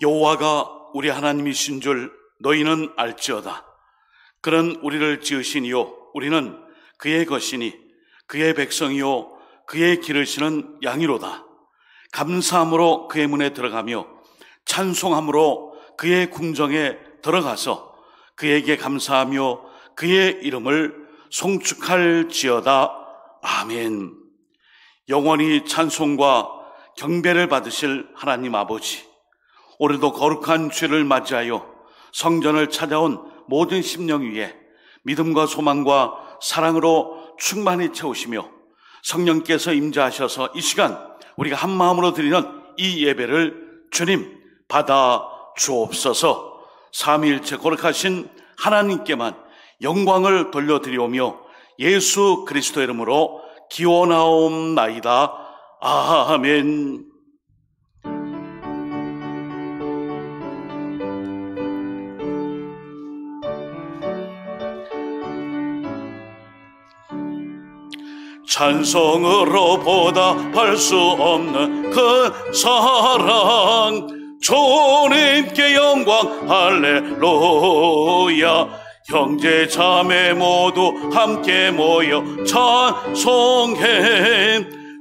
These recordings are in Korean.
여호와가 우리 하나님이신 줄 너희는 알지어다. 그는 우리를 지으시니요 우리는 그의 것이니 그의 백성이요 그의 기르시는 양이로다. 감사함으로 그의 문에 들어가며 찬송함으로 그의 궁정에 들어가서 그에게 감사하며 그의 이름을 송축할지어다. 아멘. 영원히 찬송과 경배를 받으실 하나님 아버지, 오늘도 거룩한 주를 맞이하여 성전을 찾아온 모든 심령 위에 믿음과 소망과 사랑으로 충만히 채우시며 성령께서 임재하셔서 이 시간 우리가 한 마음으로 드리는 이 예배를 주님 받아 주옵소서. 삼위일체 거룩하신 하나님께만 영광을 돌려드리오며 예수 그리스도 이름으로 기원하옵나이다. 아멘. 찬송으로 보답할 수 없는 그 사랑, 주님께 영광 할렐루야. 형제 자매 모두 함께 모여 찬송해.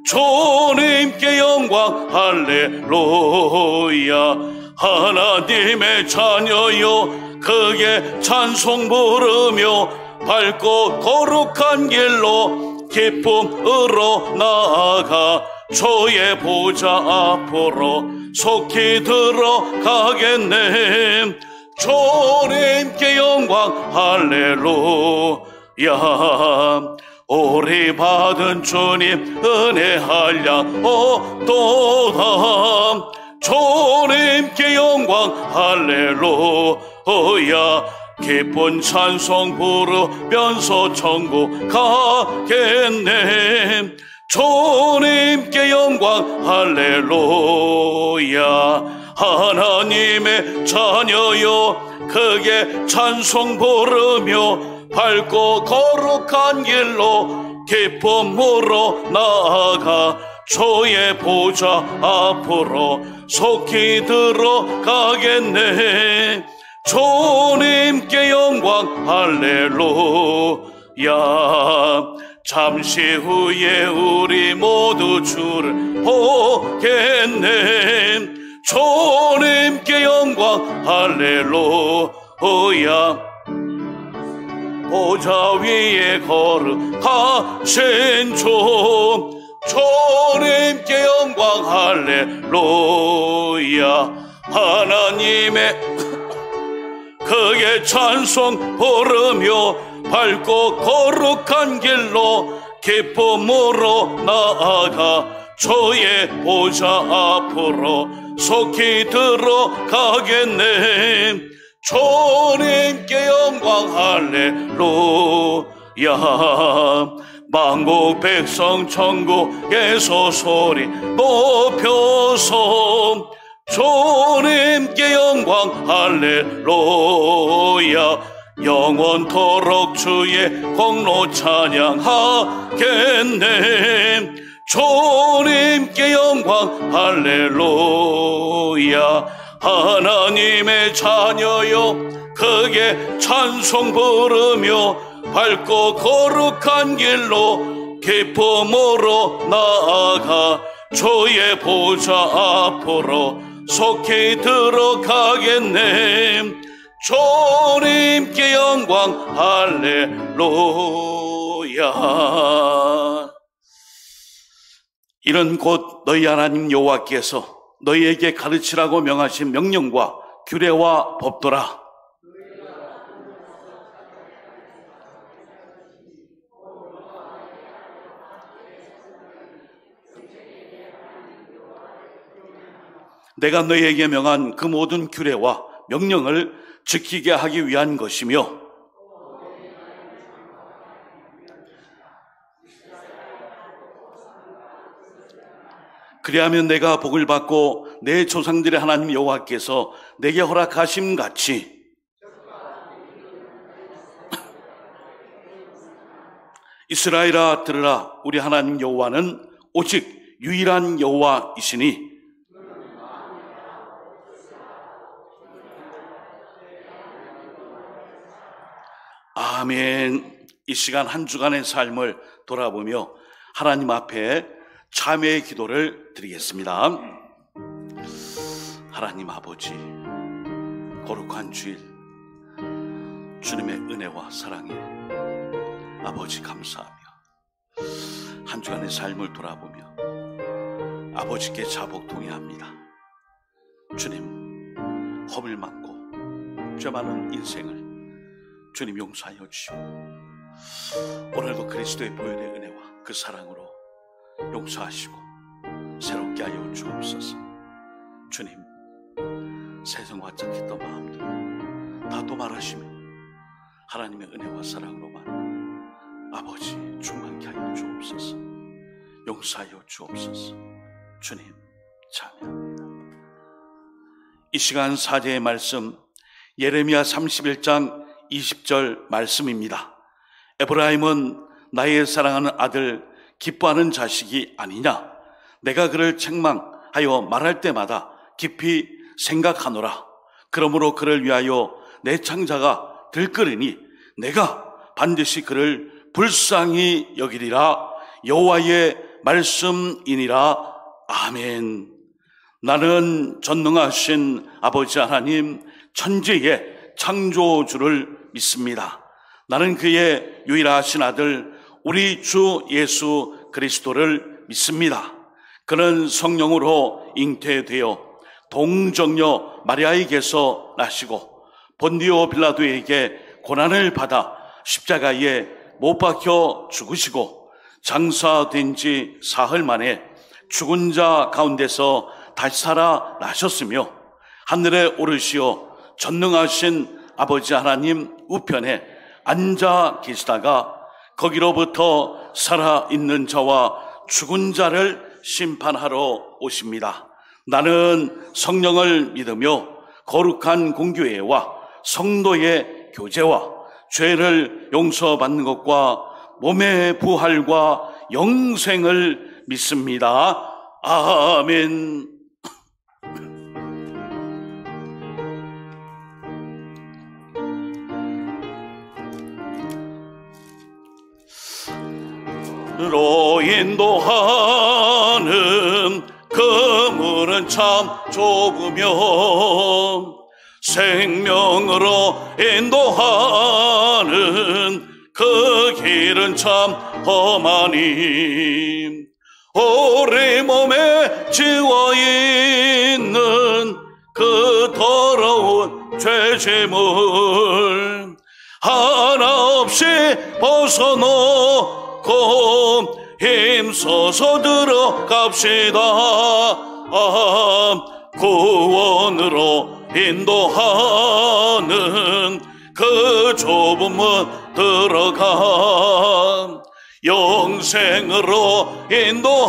주님께 영광 할렐루야. 하나님의 자녀여 크게 찬송 부르며 밝고 거룩한 길로 기쁨으로 나아가 주의 보좌 앞으로 속히 들어가겠네. 주님께 영광 할렐루야. 우리 받은 주님 은혜 한량없도다. 주님께 영광 할렐루야. 기쁜 찬송 부르면서 천국 가겠네. 주님께 영광 할렐루야. 하나님의 자녀여 크게 찬송 부르며 밝고 거룩한 길로 기쁨으로 나아가 주의 보좌 앞으로 속히 들어가겠네. 주님께 영광 할렐루야. 잠시 후에 우리 모두 주를 보겠네. 주님께 영광 영광 할렐루야. 보좌 위에 거룩하신 주님께 영광 할렐루야. 하나님의 크게 찬송 부르며 밝고 거룩한 길로 기쁨으로 나아가 주의 보좌 앞으로 속히 들어가겠네. 주님께 영광 할렐루야. 만국 백성 천국에서 소리 높여서 주님께 영광 할렐루야. 영원토록 주의 공로 찬양하겠네. 주님께 영광 할렐루야. 하나님의 자녀여 크게 찬송 부르며 밝고 거룩한 길로 기쁨으로 나아가 주의 보좌 앞으로 속히 들어가겠네. 주님께 영광 할렐루야. 이는 곧 너희 하나님 여호와께서 너희에게 가르치라고 명하신 명령과 규례와 법도라. 내가 너희에게 명한 그 모든 규례와 명령을 지키게 하기 위한 것이며, 그리하면 내가 복을 받고 내 조상들의 하나님 여호와께서 내게 허락하심 같이 이스라엘아 들으라. 우리 하나님 여호와는 오직 유일한 여호와이시니 아멘. 이 시간 한 주간의 삶을 돌아보며 하나님 앞에 참회의 기도를 드리겠습니다. 하나님 아버지, 거룩한 주일 주님의 은혜와 사랑에 아버지 감사하며 한 주간의 삶을 돌아보며 아버지께 자복 통회합니다. 주님, 허물 많고 죄 많은 인생을 주님 용서하여 주시고 오늘도 그리스도의 보혈의 은혜와 그 사랑으로 용서하시고 새롭게 하여 주옵소서. 주님, 세상 화짝했던 마음들 다 도말하시며 하나님의 은혜와 사랑으로만 아버지 충만케 하여 주옵소서. 용서하여 주옵소서. 주님 참여합니다. 이 시간 사제의 말씀 예레미야 31장 20절 말씀입니다. 에브라임은 나의 사랑하는 아들, 기뻐하는 자식이 아니냐. 내가 그를 책망하여 말할 때마다 깊이 생각하노라. 그러므로 그를 위하여 내 창자가 들끓으니 내가 반드시 그를 불쌍히 여기리라. 여호와의 말씀이니라. 아멘. 나는 전능하신 아버지 하나님, 천지의 창조주를 믿습니다. 나는 그의 유일하신 아들 우리 주 예수 그리스도를 믿습니다. 그는 성령으로 잉태되어 동정녀 마리아에게서 나시고 본디오 빌라도에게 고난을 받아 십자가에 못 박혀 죽으시고 장사된 지 사흘 만에 죽은 자 가운데서 다시 살아나셨으며 하늘에 오르시어 전능하신 아버지 하나님 우편에 앉아 계시다가 거기로부터 살아있는 자와 죽은 자를 심판하러 오십니다. 나는 성령을 믿으며 거룩한 공교회와 성도의 교제와 죄를 용서받는 것과 몸의 부활과 영생을 믿습니다. 아멘. 로 인도하는 그 문은 참 좁으며 생명으로 인도하는 그 길은 참 험하니 우리 몸에 지워있는 그 더러운 죄짐을 하나 없이 벗어놓고 힘써서 들어갑시다. 구원으로 인도하는 그 좁은 문 들어가 영생으로 인도하는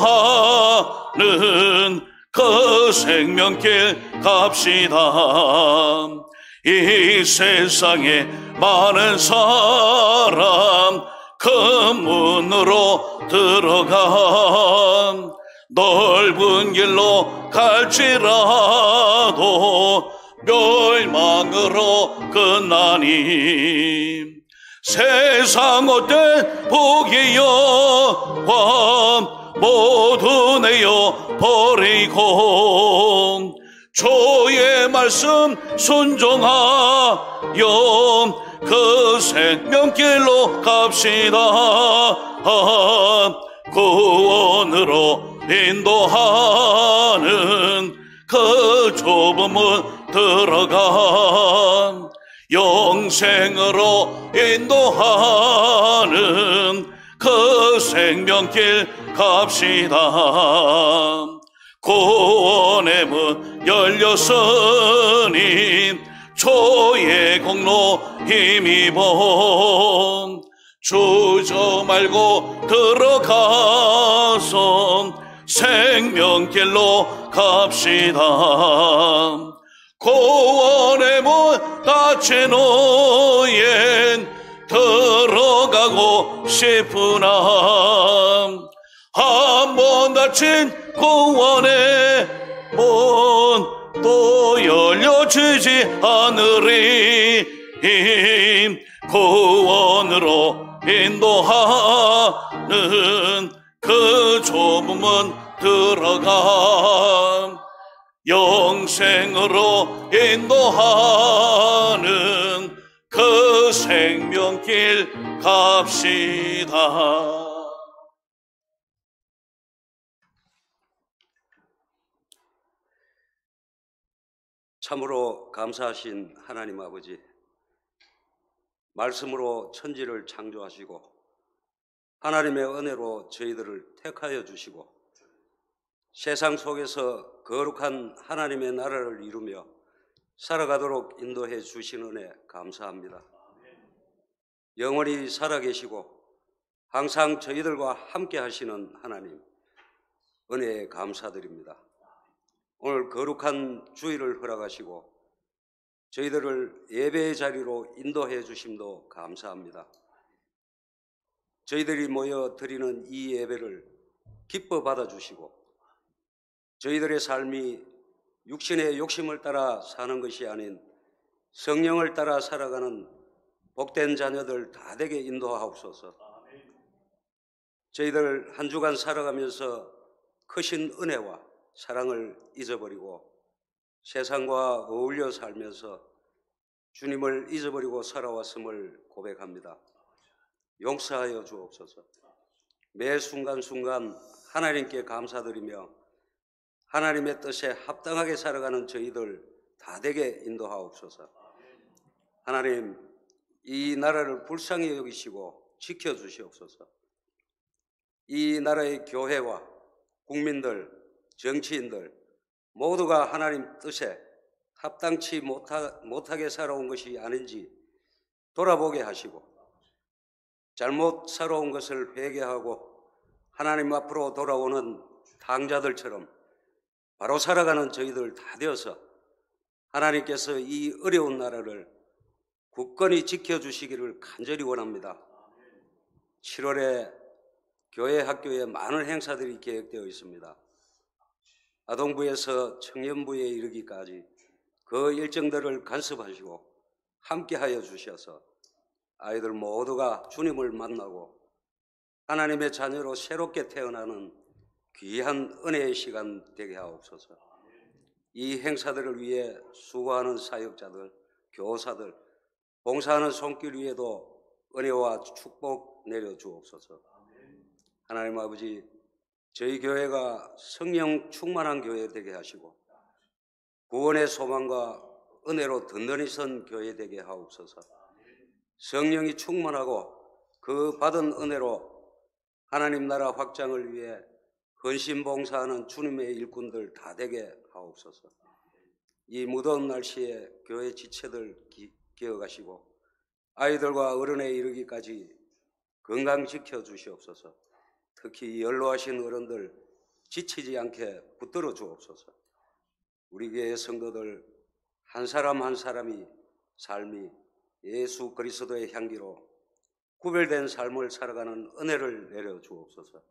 그 생명길 갑시다. 이 세상에 많은 사람 그 문으로 들어가 넓은 길로 갈지라도 멸망으로 끝나니 세상 헛된 복의 영광 모두 내어 버리고 주의 말씀 순종하여 그 생명길로 갑시다. 구원으로 인도하는 그 좁은 문 들어가 영생으로 인도하는 그 생명길 갑시다. 구원의 문 열렸으니 주의 공로 힘입어 주저 말고 들어가서 생명길로 갑시다. 구원의 문 닫힌 후엔 들어가고 싶으나 한 번 닫힌 구원의 문 또 열려지지 않으리. 구원으로 인도하는 그 좁은 문 들어가 영생으로 인도하는 그 생명길 갑시다. 참으로 감사하신 하나님 아버지, 말씀으로 천지를 창조하시고 하나님의 은혜로 저희들을 택하여 주시고 세상 속에서 거룩한 하나님의 나라를 이루며 살아가도록 인도해 주신 은혜 감사합니다. 영원히 살아계시고 항상 저희들과 함께 하시는 하나님, 은혜에 감사드립니다. 오늘 거룩한 주일을 허락하시고 저희들을 예배의 자리로 인도해 주심도 감사합니다. 저희들이 모여 드리는 이 예배를 기뻐 받아주시고 저희들의 삶이 육신의 욕심을 따라 사는 것이 아닌 성령을 따라 살아가는 복된 자녀들 다 되게 인도하옵소서. 저희들 한 주간 살아가면서 크신 은혜와 사랑을 잊어버리고 세상과 어울려 살면서 주님을 잊어버리고 살아왔음을 고백합니다. 용서하여 주옵소서. 매 순간순간 하나님께 감사드리며 하나님의 뜻에 합당하게 살아가는 저희들 다 되게 인도하옵소서. 하나님, 이 나라를 불쌍히 여기시고 지켜주시옵소서. 이 나라의 교회와 국민들, 정치인들 모두가 하나님 뜻에 합당치 못하게 살아온 것이 아닌지 돌아보게 하시고 잘못 살아온 것을 회개하고 하나님 앞으로 돌아오는 당자들처럼 바로 살아가는 저희들 다 되어서 하나님께서 이 어려운 나라를 굳건히 지켜주시기를 간절히 원합니다. 7월에 교회 학교에 많은 행사들이 계획되어 있습니다. 아동부에서 청년부에 이르기까지 그 일정들을 간섭하시고 함께하여 주셔서 아이들 모두가 주님을 만나고 하나님의 자녀로 새롭게 태어나는 귀한 은혜의 시간 되게 하옵소서. 이 행사들을 위해 수고하는 사역자들, 교사들, 봉사하는 손길 위에도 은혜와 축복 내려주옵소서. 하나님 아버지, 저희 교회가 성령 충만한 교회 되게 하시고 구원의 소망과 은혜로 든든히 선 교회 되게 하옵소서. 성령이 충만하고 그 받은 은혜로 하나님 나라 확장을 위해 헌신 봉사하는 주님의 일꾼들 다 되게 하옵소서. 이 무더운 날씨에 교회 지체들 기억하시고 아이들과 어른에 이르기까지 건강 지켜 주시옵소서. 특히 연로하신 어른들 지치지 않게 붙들어 주옵소서. 우리 교회 성도들 한 사람 한 사람이 삶이 예수 그리스도의 향기로 구별된 삶을 살아가는 은혜를 내려 주옵소서.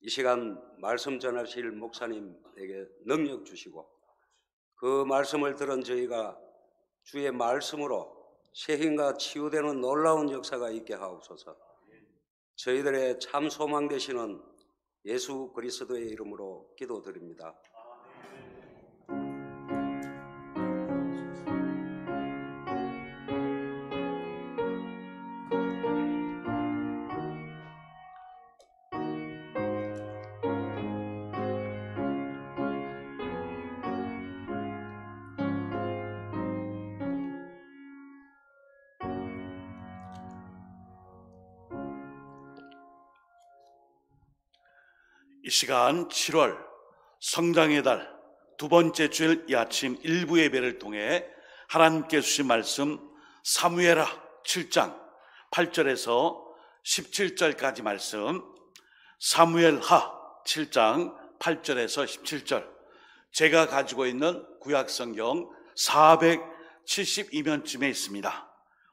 이 시간 말씀 전하실 목사님에게 능력 주시고 그 말씀을 들은 저희가 주의 말씀으로 새 힘과 치유되는 놀라운 역사가 있게 하옵소서. 저희들의 참 소망 되시는 예수 그리스도의 이름으로 기도드립니다. 이 시간 7월 성장의 달 두 번째 주일 이 아침 일부 예배를 통해 하나님께 주신 말씀 사무엘하 7장 8절에서 17절까지 말씀, 사무엘하 7장 8절에서 17절, 제가 가지고 있는 구약성경 472면쯤에 있습니다.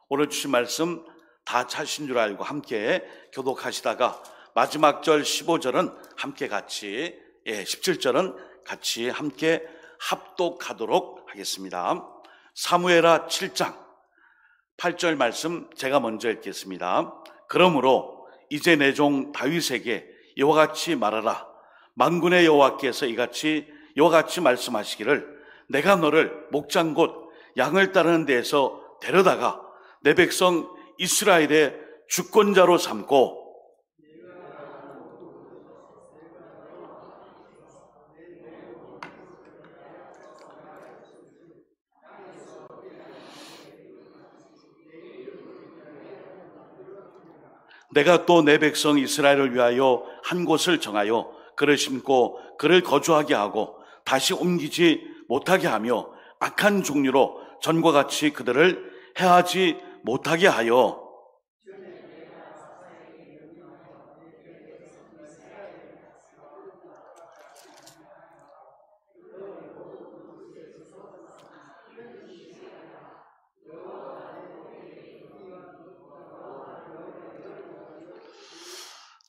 오늘 주신 말씀 다 찾으신 줄 알고 함께 교독하시다가 마지막 절 15절은 함께 같이, 17절은 같이 함께 합독하도록 하겠습니다. 사무엘하 7장 8절 말씀 제가 먼저 읽겠습니다. 그러므로 이제 내 종 다윗에게 이와 같이 말하라. 만군의 여호와께서 이와 같이 말씀하시기를 내가 너를 목장 곧 양을 따르는 데에서 데려다가 내 백성 이스라엘의 주권자로 삼고 내가 또 내 백성 이스라엘을 위하여 한 곳을 정하여 그를 심고 그를 거주하게 하고 다시 옮기지 못하게 하며 악한 종류로 전과 같이 그들을 해하지 못하게 하여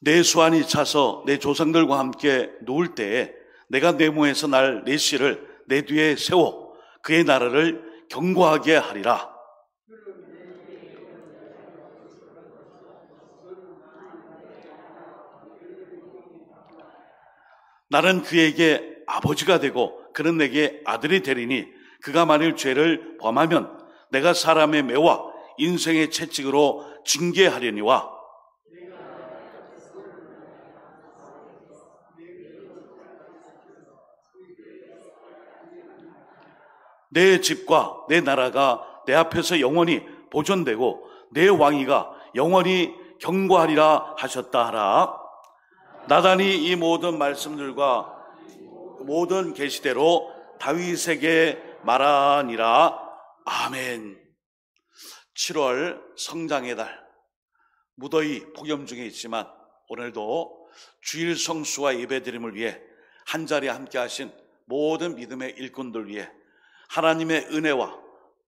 내 수완이 차서 내 조상들과 함께 누울 때에 내가 내 몸에서 날 내 씨를 내 뒤에 세워 그의 나라를 견고하게 하리라. 나는 그에게 아버지가 되고 그는 내게 아들이 되리니 그가 만일 죄를 범하면 내가 사람의 매와 인생의 채찍으로 징계하려니와 내 집과 내 나라가 내 앞에서 영원히 보존되고 내 왕위가 영원히 견고하리라 하셨다 하라. 나단이 이 모든 말씀들과 모든 계시대로 다윗에게 말하니라. 아멘. 7월 성장의 달, 무더위 폭염 중에 있지만 오늘도 주일 성수와 예배드림을 위해 한자리에 함께 하신 모든 믿음의 일꾼들 위해 하나님의 은혜와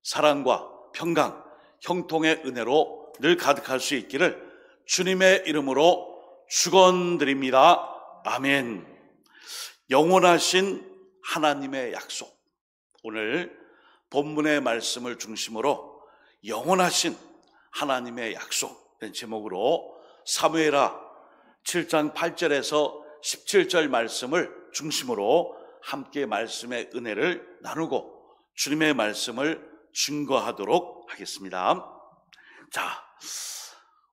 사랑과 평강, 형통의 은혜로 늘 가득할 수 있기를 주님의 이름으로 축원드립니다. 아멘. 영원하신 하나님의 약속. 오늘 본문의 말씀을 중심으로 영원하신 하나님의 약속된 제목으로 사무엘하 7장 8절에서 17절 말씀을 중심으로 함께 말씀의 은혜를 나누고 주님의 말씀을 증거하도록 하겠습니다. 자,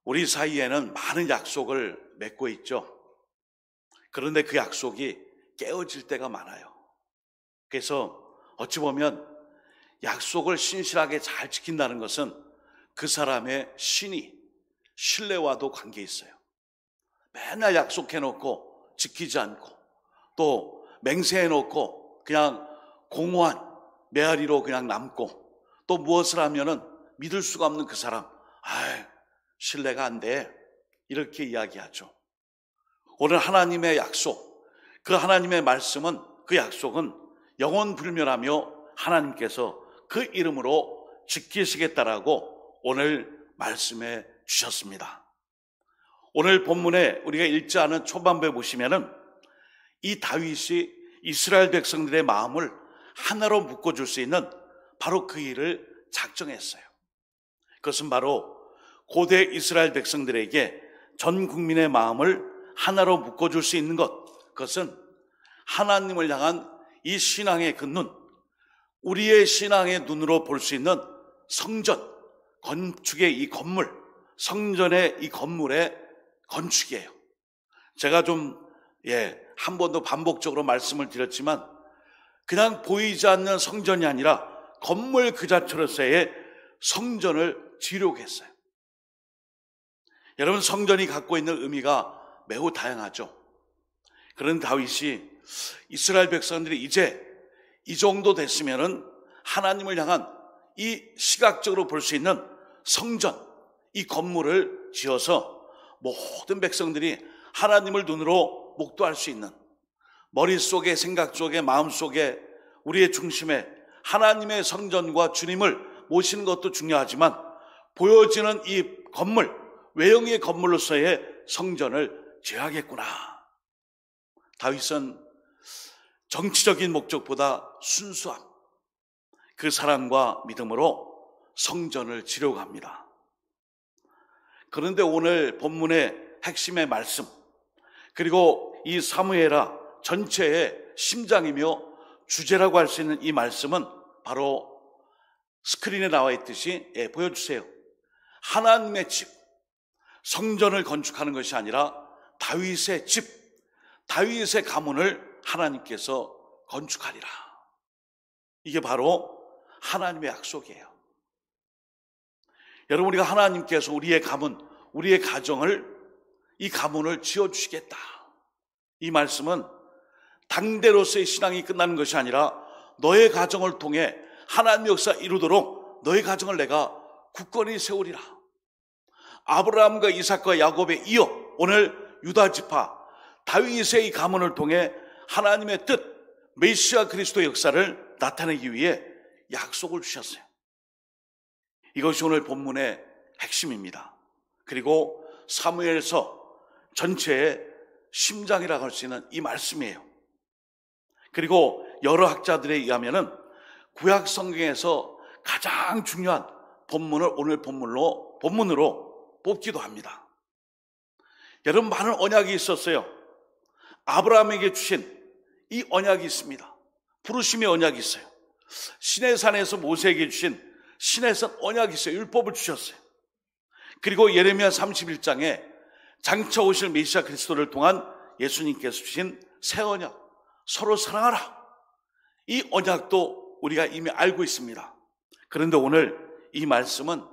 우리 사이에는 많은 약속을 맺고 있죠. 그런데 그 약속이 깨어질 때가 많아요. 그래서 어찌 보면 약속을 신실하게 잘 지킨다는 것은 그 사람의 신뢰와도 관계 있어요. 맨날 약속해놓고 지키지 않고 또 맹세해놓고 그냥 공허한 메아리로 그냥 남고 또 무엇을 하면은 믿을 수가 없는 그 사람, 신뢰가 안 돼, 이렇게 이야기하죠. 오늘 하나님의 약속, 그 하나님의 말씀은, 그 약속은 영원 불멸하며 하나님께서 그 이름으로 지키시겠다라고 오늘 말씀해 주셨습니다. 오늘 본문에 우리가 읽지 않은 초반부에 보시면은 이 다윗이 이스라엘 백성들의 마음을 하나로 묶어줄 수 있는 바로 그 일을 작정했어요. 그것은 바로 고대 이스라엘 백성들에게 전 국민의 마음을 하나로 묶어줄 수 있는 것, 그것은 하나님을 향한 이 신앙의 그 눈, 우리의 신앙의 눈으로 볼 수 있는 성전, 건축의 이 건물, 성전의 이 건물의 건축이에요. 제가 한 번도 반복적으로 말씀을 드렸지만 그냥 보이지 않는 성전이 아니라 건물 그 자체로서의 성전을 지으려고 했어요. 여러분, 성전이 갖고 있는 의미가 매우 다양하죠. 그런 다윗이 이스라엘 백성들이 이제 이 정도 됐으면은 하나님을 향한 이 시각적으로 볼 수 있는 성전, 이 건물을 지어서 모든 백성들이 하나님을 눈으로 목도할 수 있는, 머릿속에, 생각 속에, 마음속에, 우리의 중심에 하나님의 성전과 주님을 모시는 것도 중요하지만 보여지는 이 건물, 외형의 건물로서의 성전을 지어야겠구나. 다윗은 정치적인 목적보다 순수함, 그 사랑과 믿음으로 성전을 지려고 합니다. 그런데 오늘 본문의 핵심의 말씀, 그리고 이 사무엘하 전체의 심장이며 주제라고 할 수 있는 이 말씀은 바로 스크린에 나와 있듯이 보여주세요. 하나님의 집, 성전을 건축하는 것이 아니라 다윗의 집, 다윗의 가문을 하나님께서 건축하리라. 이게 바로 하나님의 약속이에요. 여러분, 우리가 하나님께서 우리의 가문, 우리의 가정을, 이 가문을 지어주시겠다, 이 말씀은 당대로서의 신앙이 끝나는 것이 아니라 너의 가정을 통해 하나님의 역사 이루도록 너의 가정을 내가 굳건히 세우리라. 아브라함과 이삭과 야곱에 이어 오늘 유다 지파 다윗의 이 가문을 통해 하나님의 뜻, 메시아 그리스도의 역사를 나타내기 위해 약속을 주셨어요. 이것이 오늘 본문의 핵심입니다. 그리고 사무엘서 전체의 심장이라고 할 수 있는 이 말씀이에요. 그리고 여러 학자들에 의하면은 구약 성경에서 가장 중요한 본문을 오늘 본문으로 뽑기도 합니다. 여러분, 많은 언약이 있었어요. 아브라함에게 주신 이 언약이 있습니다. 부르심의 언약이 있어요. 시내산에서 모세에게 주신 시내산 언약이 있어요. 율법을 주셨어요. 그리고 예레미야 31장에 장차 오실 메시아 그리스도를 통한 예수님께서 주신 새 언약, 서로 사랑하라, 이 언약도 우리가 이미 알고 있습니다. 그런데 오늘 이 말씀은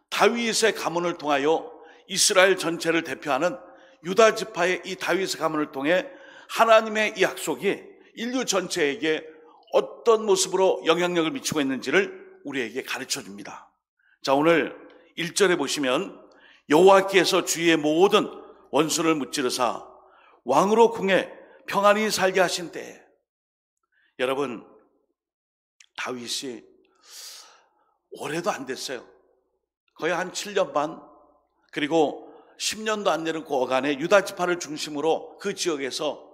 다윗의 가문을 통하여 이스라엘 전체를 대표하는 유다 지파의 이 다윗의 가문을 통해 하나님의 이 약속이 인류 전체에게 어떤 모습으로 영향력을 미치고 있는지를 우리에게 가르쳐 줍니다. 자, 오늘 1절에 보시면 여호와께서 주의 모든 원수를 무찌르사 왕으로 궁에 평안히 살게 하신 때에, 여러분, 다윗이 오래도 안 됐어요. 거의 한 7년 반, 그리고 10년도 안 되는 그 어간에 유다 지파를 중심으로 그 지역에서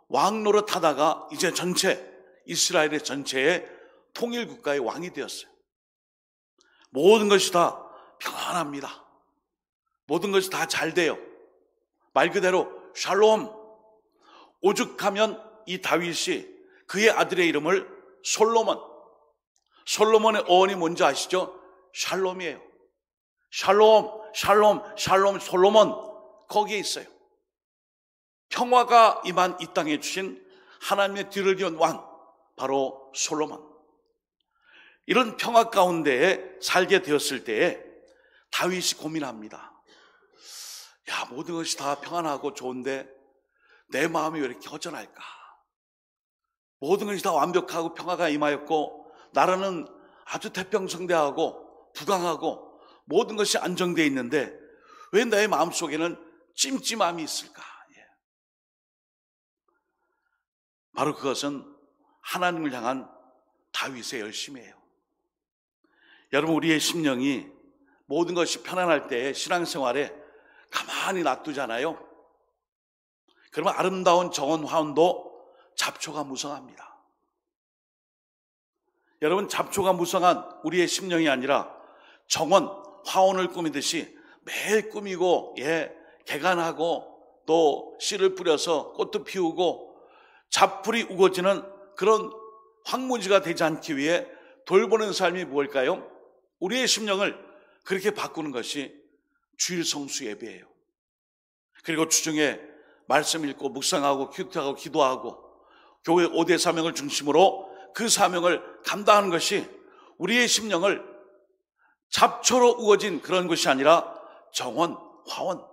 왕 노릇하다가 이제 전체 이스라엘의 전체의 통일 국가의 왕이 되었어요. 모든 것이 다 평안합니다. 모든 것이 다 잘 돼요. 말 그대로 샬롬. 오죽하면 이 다윗이 그의 아들의 이름을 솔로몬. 솔로몬의 어원이 뭔지 아시죠? 샬롬이에요. 샬롬, 샬롬, 샬롬, 솔로몬. 거기에 있어요. 평화가 임한 이 땅에 주신 하나님의 뒤를 이은 왕, 바로 솔로몬. 이런 평화 가운데에 살게 되었을 때에 다윗이 고민합니다. 야, 모든 것이 다 평안하고 좋은데 내 마음이 왜 이렇게 허전할까? 모든 것이 다 완벽하고 평화가 임하였고 나라는 아주 태평성대하고 부강하고 모든 것이 안정되어 있는데 왜 내 마음속에는 찜찜함이 있을까? 바로 그것은 하나님을 향한 다윗의 열심이에요. 여러분, 우리의 심령이 모든 것이 편안할 때 신앙생활에 가만히 놔두잖아요. 그러면 아름다운 정원 화원도 잡초가 무성합니다. 여러분, 잡초가 무성한 우리의 심령이 아니라 정원 화원을 꾸미듯이 매일 꾸미고 개간하고 또 씨를 뿌려서 꽃도 피우고 잡풀이 우거지는 그런 황무지가 되지 않기 위해 돌보는 삶이 무엇일까요? 우리의 심령을 그렇게 바꾸는 것이 주일 성수 예배예요. 그리고 주중에 말씀 읽고 묵상하고 큐트하고 기도하고 교회 5대 사명을 중심으로 그 사명을 감당하는 것이 우리의 심령을 잡초로 우거진 그런 것이 아니라 정원, 화원,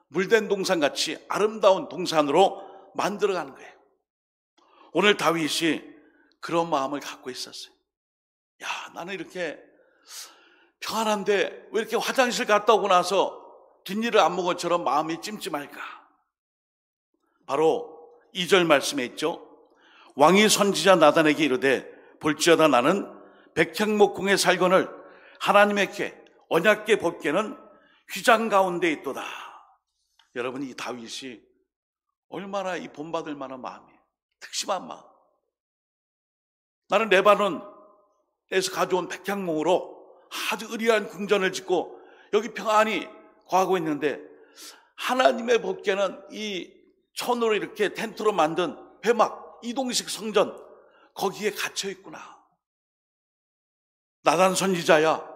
물된 동산같이 아름다운 동산으로 만들어가는 거예요. 오늘 다윗이 그런 마음을 갖고 있었어요. 야, 나는 이렇게 평안한데 왜 이렇게 화장실 갔다 오고 나서 뒷일을 안 본 것처럼 마음이 찜찜할까? 바로 2절 말씀에 있죠. 왕이 선지자 나단에게 이르되 볼지어다 나는 백향목궁에 살거늘 하나님의 궤 언약궤 법궤는 휘장 가운데 있도다. 여러분, 이 다윗이 얼마나 이 본받을 만한 마음이에요. 특심한 마음. 나는 레바논에서 가져온 백향목으로 아주 의리한 궁전을 짓고 여기 평안히 거하고 있는데 하나님의 법궤는 이 천으로 이렇게 텐트로 만든 회막 이동식 성전 거기에 갇혀 있구나. 나단 선지자야,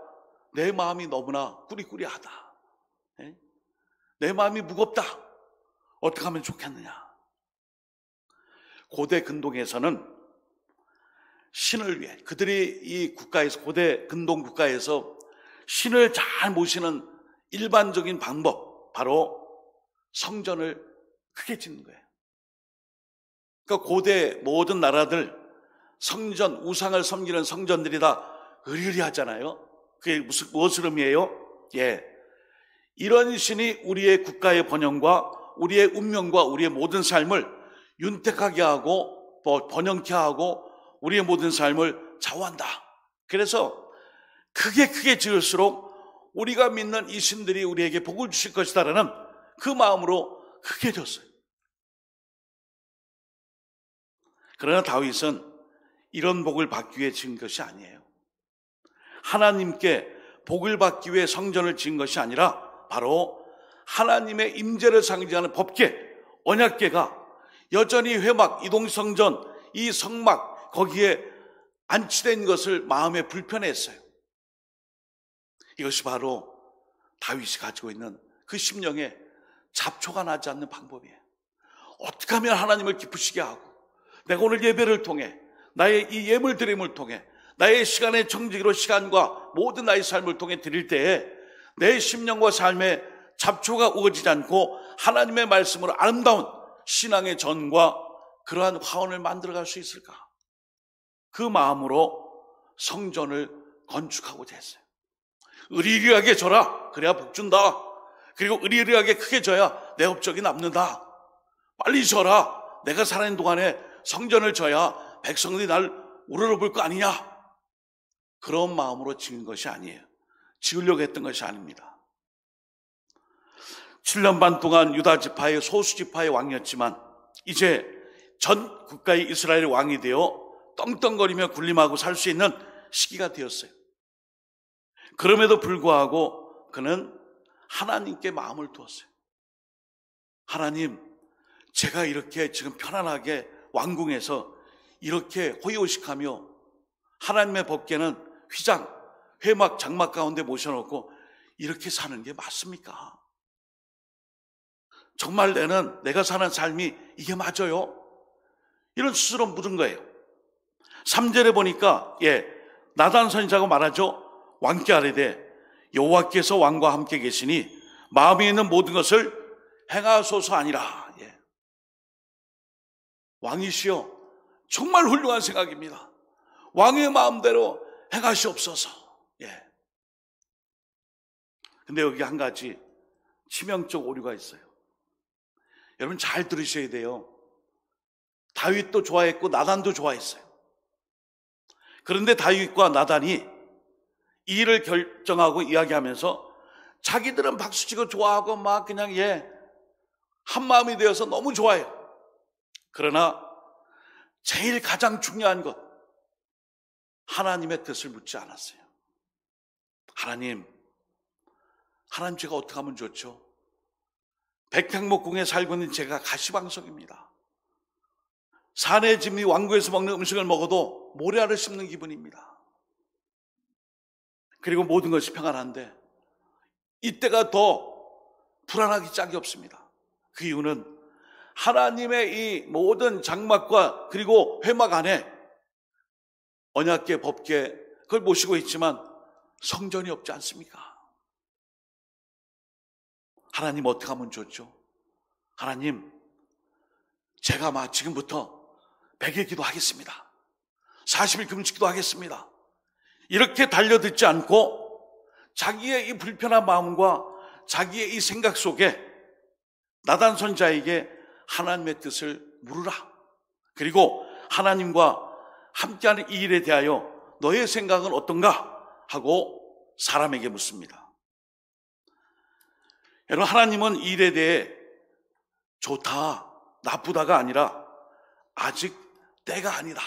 내 마음이 너무나 꾸리꾸리하다. 내 마음이 무겁다. 어떻게 하면 좋겠느냐. 고대 근동에서는 신을 위해, 그들이 이 국가에서, 고대 근동 국가에서 신을 잘 모시는 일반적인 방법, 바로 성전을 크게 짓는 거예요. 그러니까 고대 모든 나라들 성전, 우상을 섬기는 성전들이 다 으리으리하잖아요. 그게 무엇을 의미해요? 이런 신이 우리의 국가의 번영과 우리의 운명과 우리의 모든 삶을 윤택하게 하고 번영케 하고 우리의 모든 삶을 좌우한다. 그래서 크게 지을수록 우리가 믿는 이 신들이 우리에게 복을 주실 것이다라는 그 마음으로 크게 졌어요. 그러나 다윗은 이런 복을 받기 위해 지은 것이 아니에요. 하나님께 복을 받기 위해 성전을 지은 것이 아니라 바로 하나님의 임재를 상징하는 법궤, 언약궤가 여전히 회막, 이동성전, 이 성막 거기에 안치된 것을 마음에 불편했어요. 이것이 바로 다윗이 가지고 있는 그 심령에 잡초가 나지 않는 방법이에요. 어떻게 하면 하나님을 기쁘시게 하고 내가 오늘 예배를 통해 나의 이 예물 드림을 통해 나의 시간의 정직으로 시간과 모든 나의 삶을 통해 드릴 때에 내 심령과 삶에 잡초가 우거지지 않고 하나님의 말씀으로 아름다운 신앙의 전과 그러한 화원을 만들어갈 수 있을까? 그 마음으로 성전을 건축하고자 했어요. 의리의리하게 져라. 그래야 복 준다. 그리고 의리의리하게 크게 져야 내 업적이 남는다. 빨리 져라. 내가 살아있는 동안에 성전을 져야 백성들이 날 우러러볼 거 아니냐. 그런 마음으로 지은 것이 아니에요. 지으려고 했던 것이 아닙니다. 7년 반 동안 유다 지파의 소수 지파의 왕이었지만 이제 전 국가의 이스라엘의 왕이 되어 떵떵거리며 군림하고 살 수 있는 시기가 되었어요. 그럼에도 불구하고 그는 하나님께 마음을 두었어요. 하나님, 제가 이렇게 지금 편안하게 왕궁에서 이렇게 호의호식하며 하나님의 법궤는 휘장, 회막, 장막 가운데 모셔놓고 이렇게 사는 게 맞습니까? 정말 내가 사는 삶이 이게 맞아요? 이런 스스로 묻은 거예요. 3절에 보니까 나단 선지자가 말하죠. 왕께 아뢰되 여호와께서 왕과 함께 계시니 마음에 있는 모든 것을 행하소서 아니라. 왕이시여, 정말 훌륭한 생각입니다. 왕의 마음대로 행하시옵소서. 근데 여기 한 가지 치명적 오류가 있어요. 여러분 잘 들으셔야 돼요. 다윗도 좋아했고 나단도 좋아했어요. 그런데 다윗과 나단이 이 일을 결정하고 이야기하면서 자기들은 박수치고 좋아하고 막 그냥 한마음이 되어서 너무 좋아해요. 그러나 제일 가장 중요한 것, 하나님의 뜻을 묻지 않았어요. 하나님 제가 어떻게 하면 좋죠? 백향목궁에 살고 있는 제가 가시방석입니다. 사내 진미 왕궁에서 먹는 음식을 먹어도 모래알을 씹는 기분입니다. 그리고 모든 것이 평안한데 이때가 더 불안하기 짝이 없습니다. 그 이유는 하나님의 이 모든 장막과 그리고 회막 안에 언약궤, 법궤 그걸 모시고 있지만 성전이 없지 않습니까? 하나님 어떻게 하면 좋죠? 하나님, 제가 지금부터 100일 기도하겠습니다. 40일 금식 기도하겠습니다. 이렇게 달려듣지 않고 자기의 이 불편한 마음과 자기의 이 생각 속에 나단 선지자에게 하나님의 뜻을 물으라. 그리고 하나님과 함께하는 이 일에 대하여 너의 생각은 어떤가? 하고 사람에게 묻습니다. 여러분, 하나님은 이 일에 대해 좋다, 나쁘다가 아니라 아직 때가 아니다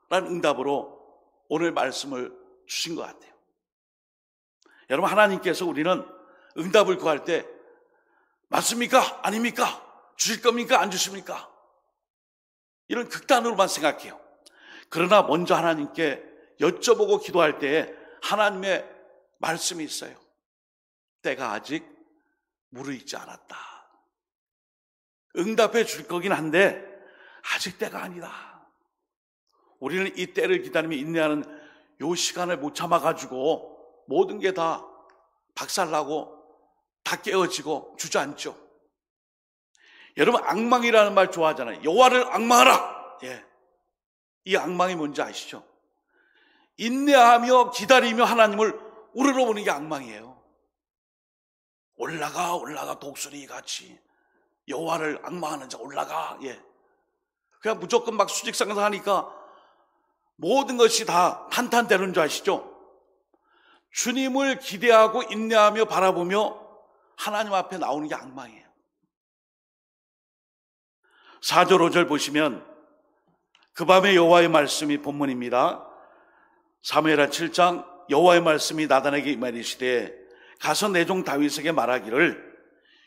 라는 응답으로 오늘 말씀을 주신 것 같아요. 여러분, 하나님께서 우리는 응답을 구할 때 맞습니까? 아닙니까? 주실 겁니까? 안 주십니까? 이런 극단으로만 생각해요. 그러나 먼저 하나님께 여쭤보고 기도할 때에 하나님의 말씀이 있어요. 때가 아직 무르익지 않았다. 응답해 줄 거긴 한데 아직 때가 아니다. 우리는 이 때를 기다리며 인내하는 요 시간을 못 참아가지고 모든 게 다 박살나고 다 깨어지고 주저앉죠. 여러분, 앙망이라는 말 좋아하잖아요. 여호와를 앙망하라. 이 앙망이 뭔지 아시죠? 인내하며 기다리며 하나님을 우러러보는 게 앙망이에요. 올라가 독수리 같이 여호와를 앙망하는 자 올라가. 그냥 무조건 막 수직상승하니까 모든 것이 다 탄탄대로인 줄 아시죠? 주님을 기대하고 인내하며 바라보며 하나님 앞에 나오는 게 앙망이에요. 4절 5절 보시면 그 밤에 여호와의 말씀이 본문입니다. 사무엘하 7장 여호와의 말씀이 나단에게 임하시되 가서 내 종 다윗에게 말하기를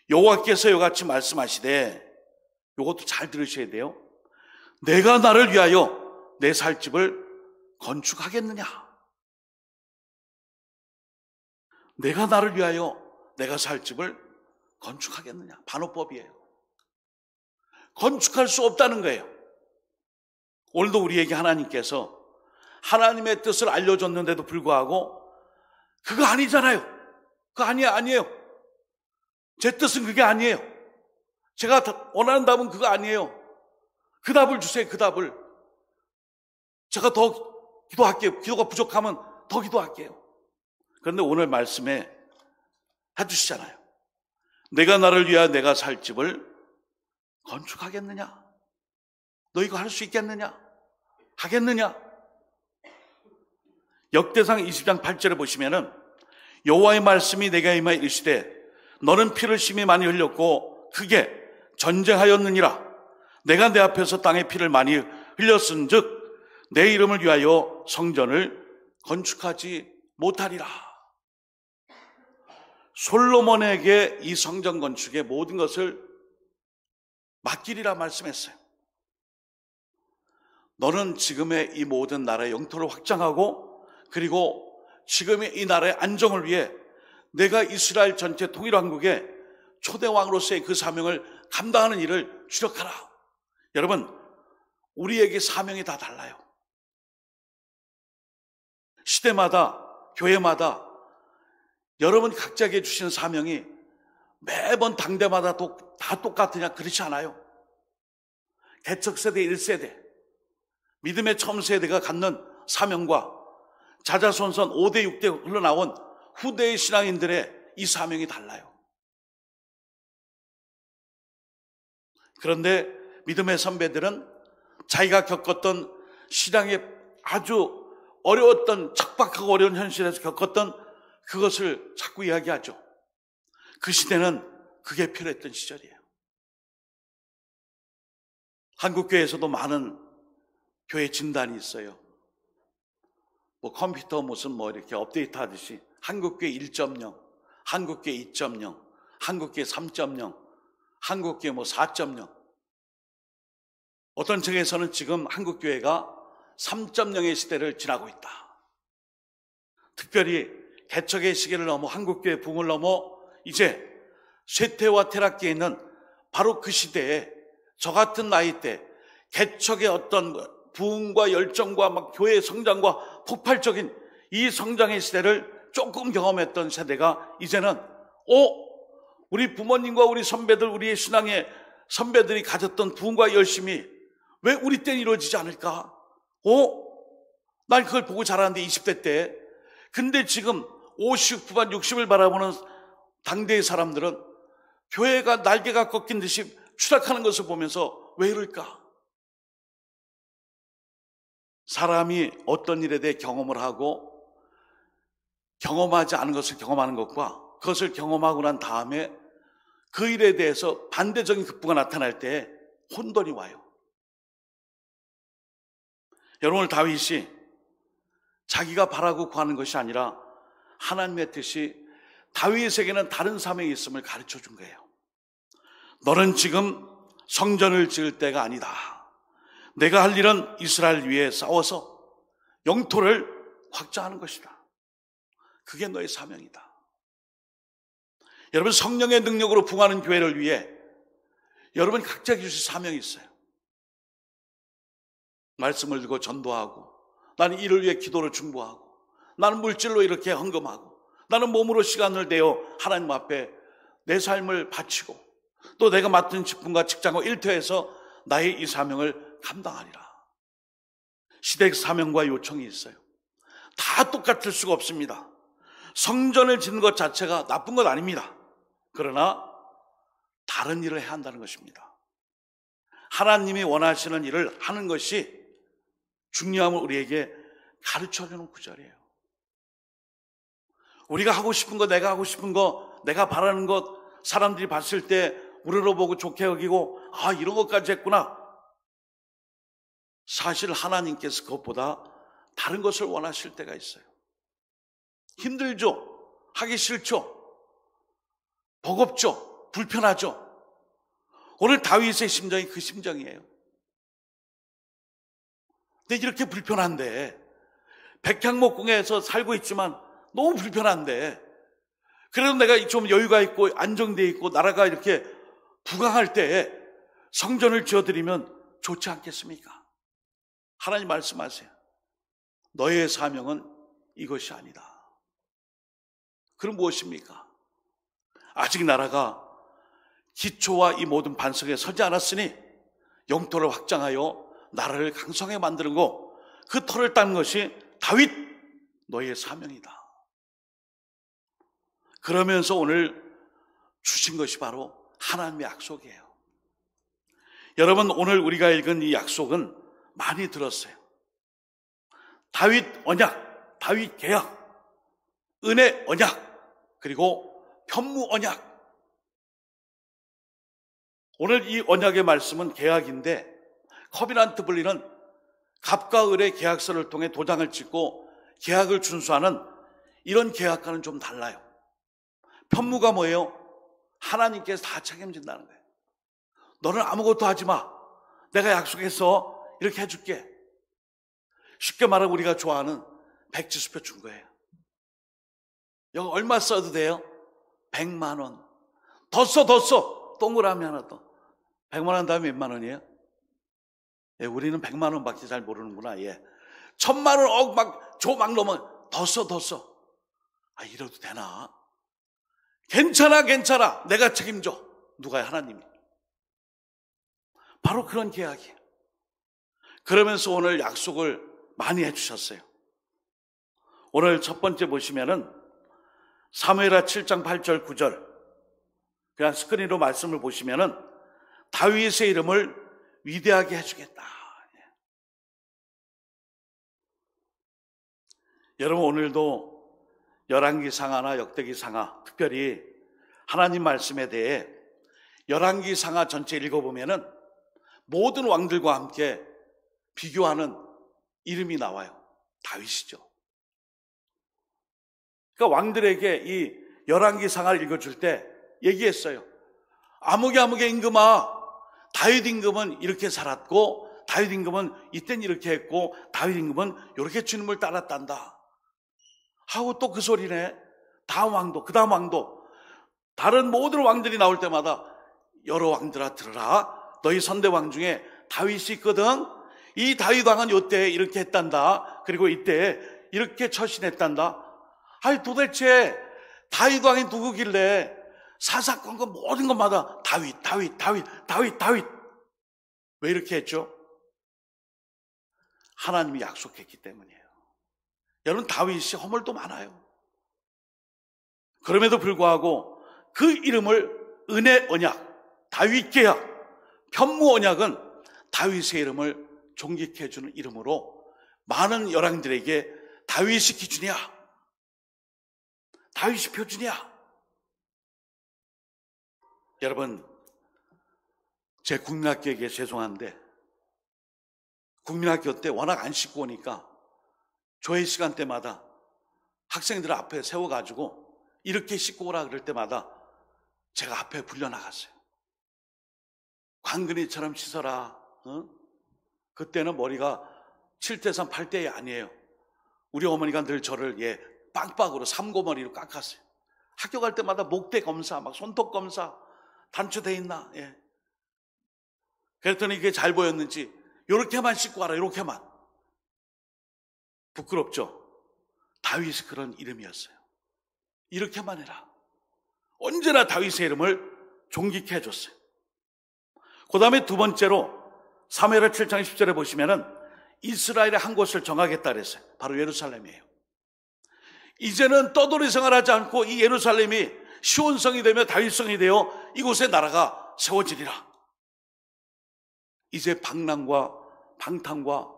여호와께서 이같이 말씀하시되, 이것도 잘 들으셔야 돼요. 내가 나를 위하여 내 살 집을 건축하겠느냐? 내가 나를 위하여 내가 살 집을 건축하겠느냐? 반어법이에요. 건축할 수 없다는 거예요. 오늘도 우리에게 하나님께서 하나님의 뜻을 알려줬는데도 불구하고 그거 아니잖아요. 그거 아니에요. 제 뜻은 그게 아니에요. 제가 원하는 답은 그거 아니에요. 그 답을 주세요. 그 답을. 제가 더 기도할게요. 기도가 부족하면 더 기도할게요. 그런데 오늘 말씀에 해주시잖아요. 내가 나를 위하여 내가 살 집을 건축하겠느냐? 너 이거 할 수 있겠느냐? 하겠느냐? 역대상 20장 8절에 보시면은 여호와의 말씀이 내게 임하여 이르시되 너는 피를 심히 많이 흘렸고 크게 전쟁하였느니라. 내가 내 앞에서 땅에 피를 많이 흘렸은즉 내 이름을 위하여 성전을 건축하지 못하리라. 솔로몬에게 이 성전 건축의 모든 것을 맡기리라 말씀했어요. 너는 지금의 이 모든 나라의 영토를 확장하고 그리고 지금의 이 나라의 안정을 위해 내가 이스라엘 전체 통일왕국의 초대왕으로서의 그 사명을 감당하는 일을 주력하라. 여러분, 우리에게 사명이 다 달라요. 시대마다, 교회마다 여러분 각자에게 주신 사명이 매번 당대마다 다 똑같으냐? 그렇지 않아요. 개척세대 1세대, 믿음의 처음 세대가 갖는 사명과 자자손손 5대 6대 흘러나온 후대의 신앙인들의 이 사명이 달라요. 그런데 믿음의 선배들은 자기가 겪었던 신앙의 아주 어려웠던, 척박하고 어려운 현실에서 겪었던 그것을 자꾸 이야기하죠. 그 시대는 그게 필요했던 시절이에요. 한국교회에서도 많은 교회 진단이 있어요. 컴퓨터 무슨 이렇게 업데이트 하듯이 한국교회 1.0, 한국교회 2.0, 한국교회 3.0, 한국교회 4.0. 어떤 층에서는 지금 한국교회가 3.0의 시대를 지나고 있다. 특별히 개척의 시기를 넘어 한국교회 붕을 넘어 이제 쇠퇴와 퇴락기에 있는 바로 그 시대에 저 같은 나이 때 개척의 어떤 부흥과 열정과 막 교회의 성장과 폭발적인 이 성장의 시대를 조금 경험했던 세대가 이제는 우리 부모님과 우리 선배들, 우리의 신앙의 선배들이 가졌던 부흥과 열심이 왜 우리 때는 이루어지지 않을까? 난 그걸 보고 자랐는데 20대 때. 근데 지금 50 후반 60을 바라보는 당대의 사람들은 교회가 날개가 꺾인 듯이 추락하는 것을 보면서 왜 이럴까? 사람이 어떤 일에 대해 경험을 하고 경험하지 않은 것을 경험하는 것과 그것을 경험하고 난 다음에 그 일에 대해서 반대적인 극부가 나타날 때 혼돈이 와요. 여러분, 오늘 다윗이 자기가 바라고 구하는 것이 아니라 하나님의 뜻이 다윗에게는 다른 사명이 있음을 가르쳐 준 거예요. 너는 지금 성전을 지을 때가 아니다. 내가 할 일은 이스라엘 위에 싸워서 영토를 확장하는 것이다. 그게 너의 사명이다. 여러분, 성령의 능력으로 부흥하는 교회를 위해 여러분 각자에게 주신 사명이 있어요. 말씀을 들고 전도하고, 나는 이를 위해 기도를 중보하고, 나는 물질로 이렇게 헌금하고, 나는 몸으로 시간을 내어 하나님 앞에 내 삶을 바치고, 또 내가 맡은 직분과 직장과 일터에서 나의 이 사명을 감당하리라. 시대의 사명과 요청이 있어요. 다 똑같을 수가 없습니다. 성전을 짓는 것 자체가 나쁜 것 아닙니다. 그러나 다른 일을 해야 한다는 것입니다. 하나님이 원하시는 일을 하는 것이 중요함을 우리에게 가르쳐주는 구절이에요. 우리가 하고 싶은 거, 내가 하고 싶은 거, 내가 바라는 것, 사람들이 봤을 때 우러러보고 좋게 여기고 이런 것까지 했구나. 사실 하나님께서 그것보다 다른 것을 원하실 때가 있어요. 힘들죠? 하기 싫죠? 버겁죠? 불편하죠? 오늘 다윗의 심정이 그 심정이에요. 근데 이렇게 불편한데, 백향목궁에서 살고 있지만 너무 불편한데, 그래도 내가 좀 여유가 있고 안정되어 있고 나라가 이렇게 부강할 때 성전을 지어드리면 좋지 않겠습니까? 하나님 말씀하세요. 너의 사명은 이것이 아니다. 그럼 무엇입니까? 아직 나라가 기초와 이 모든 반석에 서지 않았으니 영토를 확장하여 나라를 강성하게 만드는 거, 그 터를 딴 것이 다윗 너의 사명이다. 그러면서 오늘 주신 것이 바로 하나님의 약속이에요. 여러분, 오늘 우리가 읽은 이 약속은 많이 들었어요. 다윗 언약, 다윗 계약, 은혜 언약, 그리고 편무 언약. 오늘 이 언약의 말씀은 계약인데, 커비넌트 분리는 갑과 을의 계약서를 통해 도장을 찍고 계약을 준수하는 이런 계약과는 좀 달라요. 편무가 뭐예요? 하나님께서 다 책임진다는 거예요. 너는 아무것도 하지 마. 내가 약속해서 이렇게 해줄게. 쉽게 말하면 우리가 좋아하는 백지수표 준 거예요. 여기 얼마 써도 돼요? 100만 원. 더 써. 동그라미 하나 더. 100만 원 다음에 몇만 원이에요? 예, 우리는 100만 원밖에 잘 모르는구나. 예. 1000만 원, 막 넣으면 더 써. 아, 이래도 되나? 괜찮아. 내가 책임져. 누가요? 하나님이. 바로 그런 계약이에요. 그러면서 오늘 약속을 많이 해주셨어요. 오늘 첫 번째 보시면은 사무엘하 7장 8절 9절 그냥 스크린으로 말씀을 보시면은 다윗의 이름을 위대하게 해주겠다. 여러분 오늘도 열왕기상하나 역대기상하 특별히 하나님 말씀에 대해 열왕기상하 전체 읽어보면은 모든 왕들과 함께 비교하는 이름이 나와요. 다윗이죠. 그러니까 왕들에게 이 열왕기상하를 읽어줄 때 얘기했어요. 아무개 임금아, 다윗 임금은 이렇게 살았고 다윗 임금은 이땐 이렇게 했고 다윗 임금은 이렇게 주님을 따랐단다 하고 또 그 소리네. 다음 왕도 그 다음 왕도 다른 모든 왕들이 나올 때마다 여러 왕들아 들으라. 너희 선대왕 중에 다윗이 있거든. 이 다윗 왕은 이때 이렇게 했단다. 그리고 이때 이렇게 처신했단다. 아니 도대체 다윗 왕이 누구길래 사사건건 모든 것마다 다윗 왜 이렇게 했죠? 하나님이 약속했기 때문이에요. 여러분 다윗이 허물도 많아요. 그럼에도 불구하고 그 이름을 은혜 언약, 다윗 계약, 편무 언약은 다윗의 이름을 존귀케 해주는 이름으로 많은 열왕들에게 다윗이 기준이야, 다윗이 표준이야. 여러분 제 국민학교에게 죄송한데 국민학교 때 워낙 안 씻고 오니까 조회 시간 때마다 학생들 앞에 세워가지고 이렇게 씻고 오라 그럴 때마다 제가 앞에 불려나갔어요. 광근이처럼 씻어라. 그때는 머리가 7대3, 8대2 아니에요. 우리 어머니가 늘 저를 빡빡으로 삼고머리로 깎았어요. 학교 갈 때마다 목대 검사, 막 손톱 검사, 단추돼 있나? 그랬더니 이게 잘 보였는지 요렇게만 씻고 와라, 요렇게만. 부끄럽죠? 다윗이 그런 이름이었어요. 이렇게만 해라. 언제나 다윗의 이름을 존귀케 해줬어요. 그 다음에 두 번째로 사무엘하 7장 10절에 보시면은 이스라엘의 한 곳을 정하겠다 그랬어요. 바로 예루살렘이에요. 이제는 떠돌이 생활하지 않고 이 예루살렘이 시온성이 되며 다윗성이 되어 이곳에 나라가 세워지리라. 이제 방랑과 방탕과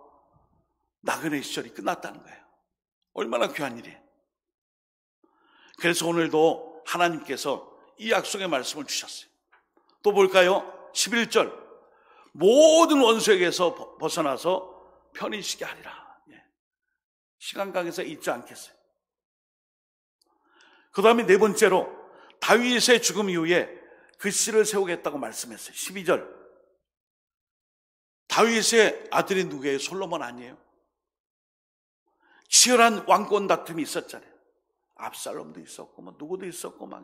나그네 시절이 끝났다는 거예요. 얼마나 귀한 일이에요. 그래서 오늘도 하나님께서 이 약속의 말씀을 주셨어요. 또 볼까요? 11절 모든 원수에게서 벗어나서 편히 쉬게 하리라. 시간 관계에서 잊지 않겠어요. 그 다음에 네 번째로 다윗의 죽음 이후에 그 씨를 세우겠다고 말씀했어요. 12절 다윗의 아들이 누구예요? 솔로몬 아니에요? 치열한 왕권 다툼이 있었잖아요. 압살롬도 있었고 뭐 누구도 있었고 막.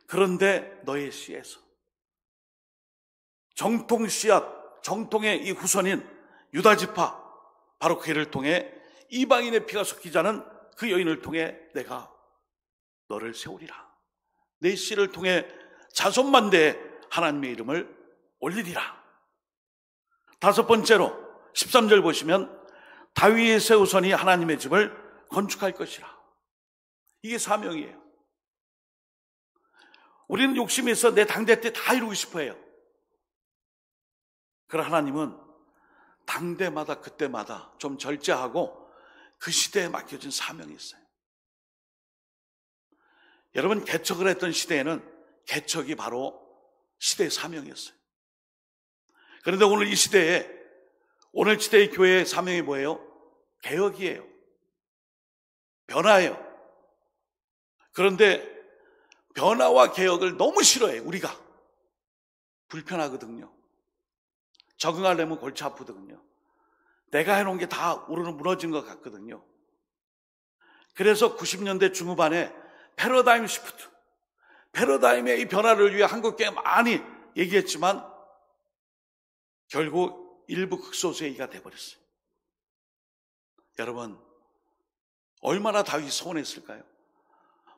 그런데 너의 씨에서 정통 씨앗, 정통의 이 후손인 유다지파, 바로 그 애를 통해 이방인의 피가 섞이지 않은 그 여인을 통해 내가 너를 세우리라. 내 씨를 통해 자손만대에 하나님의 이름을 올리리라. 다섯 번째로 13절 보시면 다윗의 후손이 하나님의 집을 건축할 것이라. 이게 사명이에요. 우리는 욕심이 있어 내 당대 때 다 이루고 싶어 해요. 그러나 하나님은 당대마다 그때마다 좀 절제하고 그 시대에 맡겨진 사명이 있어요. 여러분 개척을 했던 시대에는 개척이 바로 시대의 사명이었어요. 그런데 오늘 이 시대에, 오늘 시대의 교회의 사명이 뭐예요? 개혁이에요. 변화예요. 그런데 변화와 개혁을 너무 싫어해요. 우리가 불편하거든요. 적응하려면 골치 아프거든요. 내가 해놓은 게 다 우르르 무너진 것 같거든요. 그래서 90년대 중후반에 패러다임 시프트, 패러다임의 이 변화를 위해 한국교회 많이 얘기했지만 결국 일부 극소수의 이가 돼버렸어요. 여러분, 얼마나 다윗이 서운했을까요?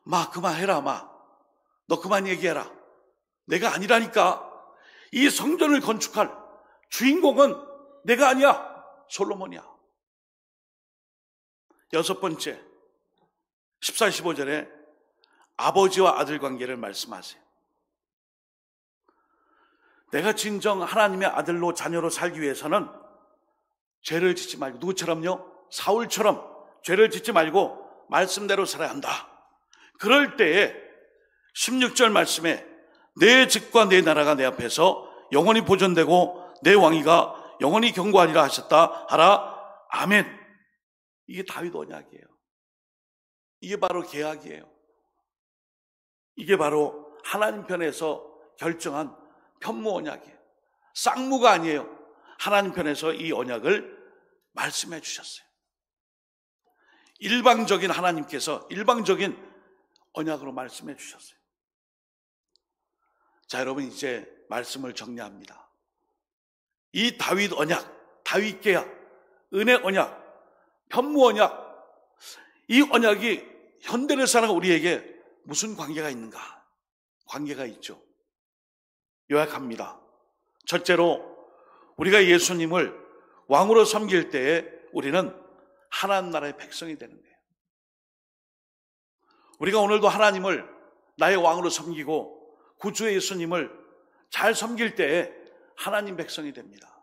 마 그만해라, 마 너 그만 얘기해라. 내가 아니라니까. 이 성전을 건축할 주인공은 내가 아니야, 솔로몬이야. 여섯 번째, 14, 15절에 아버지와 아들 관계를 말씀하세요. 내가 진정 하나님의 아들로 자녀로 살기 위해서는 죄를 짓지 말고, 누구처럼요? 사울처럼 죄를 짓지 말고 말씀대로 살아야 한다. 그럴 때에 16절 말씀에 내 직과 내 나라가 내 앞에서 영원히 보존되고 내 왕위가 영원히 경고하리라 하셨다 하라. 아멘. 이게 다윗 언약이에요. 이게 바로 계약이에요. 이게 바로 하나님 편에서 결정한 편무 언약이에요. 쌍무가 아니에요. 하나님 편에서 이 언약을 말씀해 주셨어요. 일방적인 하나님께서 일방적인 언약으로 말씀해 주셨어요. 자, 여러분, 이제 말씀을 정리합니다. 이 다윗 언약, 다윗 계약, 은혜 언약, 편무 언약, 이 언약이 현대를 살아가는 우리에게 무슨 관계가 있는가? 관계가 있죠. 요약합니다. 첫째로, 우리가 예수님을 왕으로 섬길 때에 우리는 하나님 나라의 백성이 되는 거예요. 우리가 오늘도 하나님을 나의 왕으로 섬기고 구주 예수님을 잘 섬길 때에 하나님 백성이 됩니다.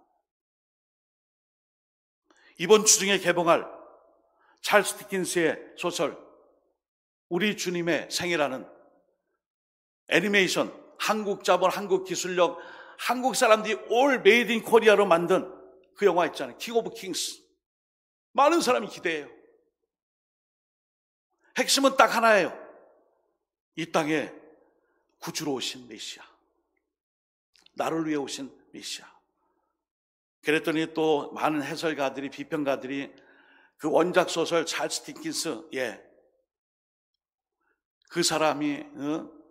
이번 주 중에 개봉할 찰스 디킨스의 소설 우리 주님의 생애라는 애니메이션, 한국 자본, 한국 기술력, 한국 사람들이 올 메이드 인 코리아로 만든 그 영화 있잖아요. 킹 오브 킹스. 많은 사람이 기대해요. 핵심은 딱 하나예요. 이 땅에 구주로 오신 메시아, 나를 위해 오신 메시아. 그랬더니 또 많은 해설가들이, 비평가들이 그 원작 소설 찰스 디킨스, 그 사람이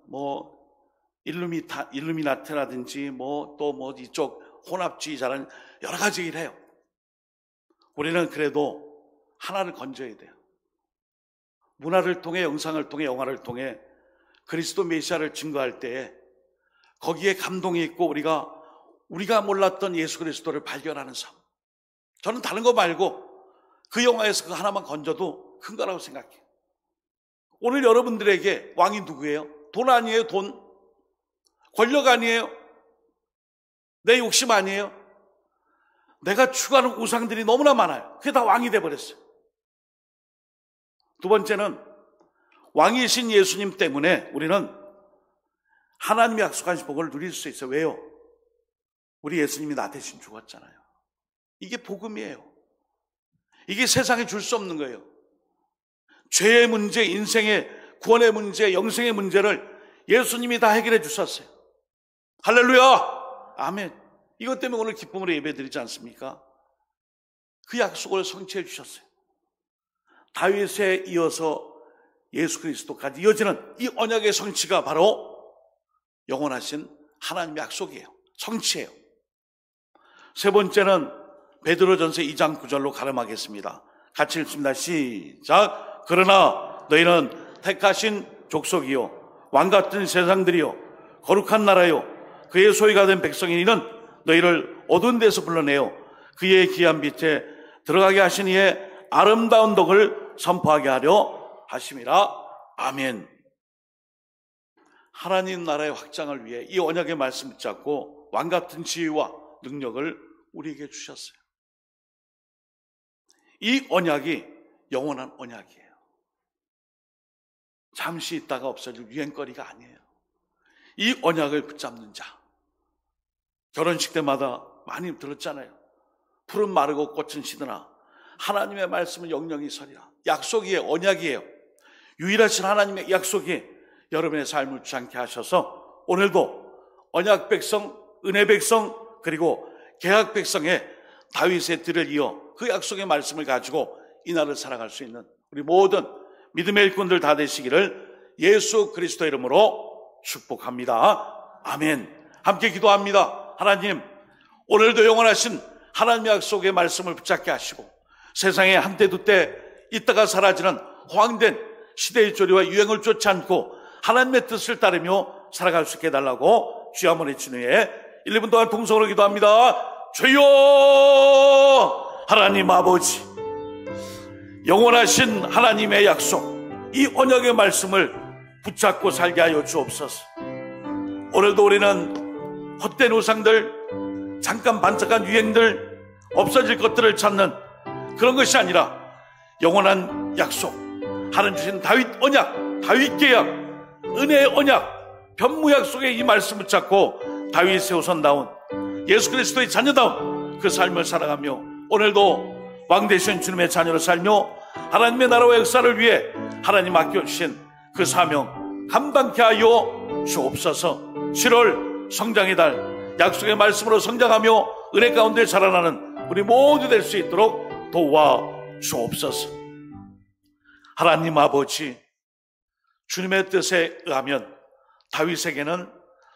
뭐 일루미나트라든지 또 이쪽 혼합주의자라는 여러 가지 일을 해요. 우리는 그래도 하나를 건져야 돼요. 문화를 통해, 영상을 통해, 영화를 통해 그리스도 메시아를 증거할 때에 거기에 감동이 있고 우리가 몰랐던 예수 그리스도를 발견하는 삶. 저는 다른 거 말고 그 영화에서 그 하나만 건져도 큰 거라고 생각해요. 오늘 여러분들에게 왕이 누구예요? 돈 아니에요, 돈. 권력 아니에요. 내 욕심 아니에요. 내가 추구하는 우상들이 너무나 많아요. 그게 다 왕이 돼버렸어요. 두 번째는 왕이신 예수님 때문에 우리는 하나님이 약속하신 복을 누릴 수 있어요. 왜요? 우리 예수님이 나 대신 죽었잖아요. 이게 복음이에요. 이게 세상에 줄 수 없는 거예요. 죄의 문제, 인생의 구원의 문제, 영생의 문제를 예수님이 다 해결해 주셨어요. 할렐루야! 아멘. 이것 때문에 오늘 기쁨으로 예배드리지 않습니까? 그 약속을 성취해 주셨어요. 다윗에 이어서 예수 그리스도까지 이어지는 이 언약의 성취가 바로 영원하신 하나님의 약속이에요. 성취예요. 세 번째는 베드로전서 2장 9절로 가름하겠습니다. 같이 읽습니다. 시작. 그러나 너희는 택하신 족속이요 왕같은 세상들이요 거룩한 나라요 그의 소유가 된 백성이니는 너희를 어두운 데서 불러내어 그의 귀한 빛에 들어가게 하신 이의 아름다운 덕을 선포하게 하려 하심이라. 아멘. 하나님 나라의 확장을 위해 이 언약의 말씀 붙잡고 왕같은 지위와 능력을 우리에게 주셨어요. 이 언약이 영원한 언약이에요. 잠시 있다가 없어질 유행거리가 아니에요. 이 언약을 붙잡는 자, 결혼식 때마다 많이 들었잖아요. 푸른 마르고 꽃은 시드나 하나님의 말씀은 영영이 서리라. 약속이에요. 언약이에요. 유일하신 하나님의 약속이 여러분의 삶을 주장케 하셔서 오늘도 언약 백성, 은혜 백성, 그리고 계약 백성의 다윗의 뜰을 이어 그 약속의 말씀을 가지고 이 날을 살아갈 수 있는 우리 모든 믿음의 일꾼들 다 되시기를 예수 그리스도 이름으로 축복합니다. 아멘. 함께 기도합니다. 하나님, 오늘도 영원하신 하나님의 약속의 말씀을 붙잡게 하시고 세상에 한때 두때 있다가 사라지는 허황된 시대의 조리와 유행을 쫓지 않고 하나님의 뜻을 따르며 살아갈 수 있게 해달라고 주여 한번 외치는 후에 1, 2분 동안 동성으로 기도합니다. 주여 하나님 아버지, 영원하신 하나님의 약속, 이 언약의 말씀을 붙잡고 살게 하여 주옵소서. 오늘도 우리는 헛된 우상들, 잠깐 반짝한 유행들, 없어질 것들을 찾는 그런 것이 아니라 영원한 약속, 하나님 주신 다윗 언약, 다윗 계약, 은혜의 언약, 변무 약속의 이 말씀을 붙잡고 다윗 세우선다운 예수 그리스도의 자녀다운 그 삶을 살아가며 오늘도 왕 되신 주님의 자녀로 살며 하나님의 나라와 역사를 위해 하나님 맡겨주신 그 사명 감당케 하여 주옵소서. 7월 성장의 달, 약속의 말씀으로 성장하며 은혜 가운데 자라나는 우리 모두 될 수 있도록 도와 주옵소서. 하나님 아버지, 주님의 뜻에 의하면 다윗에게는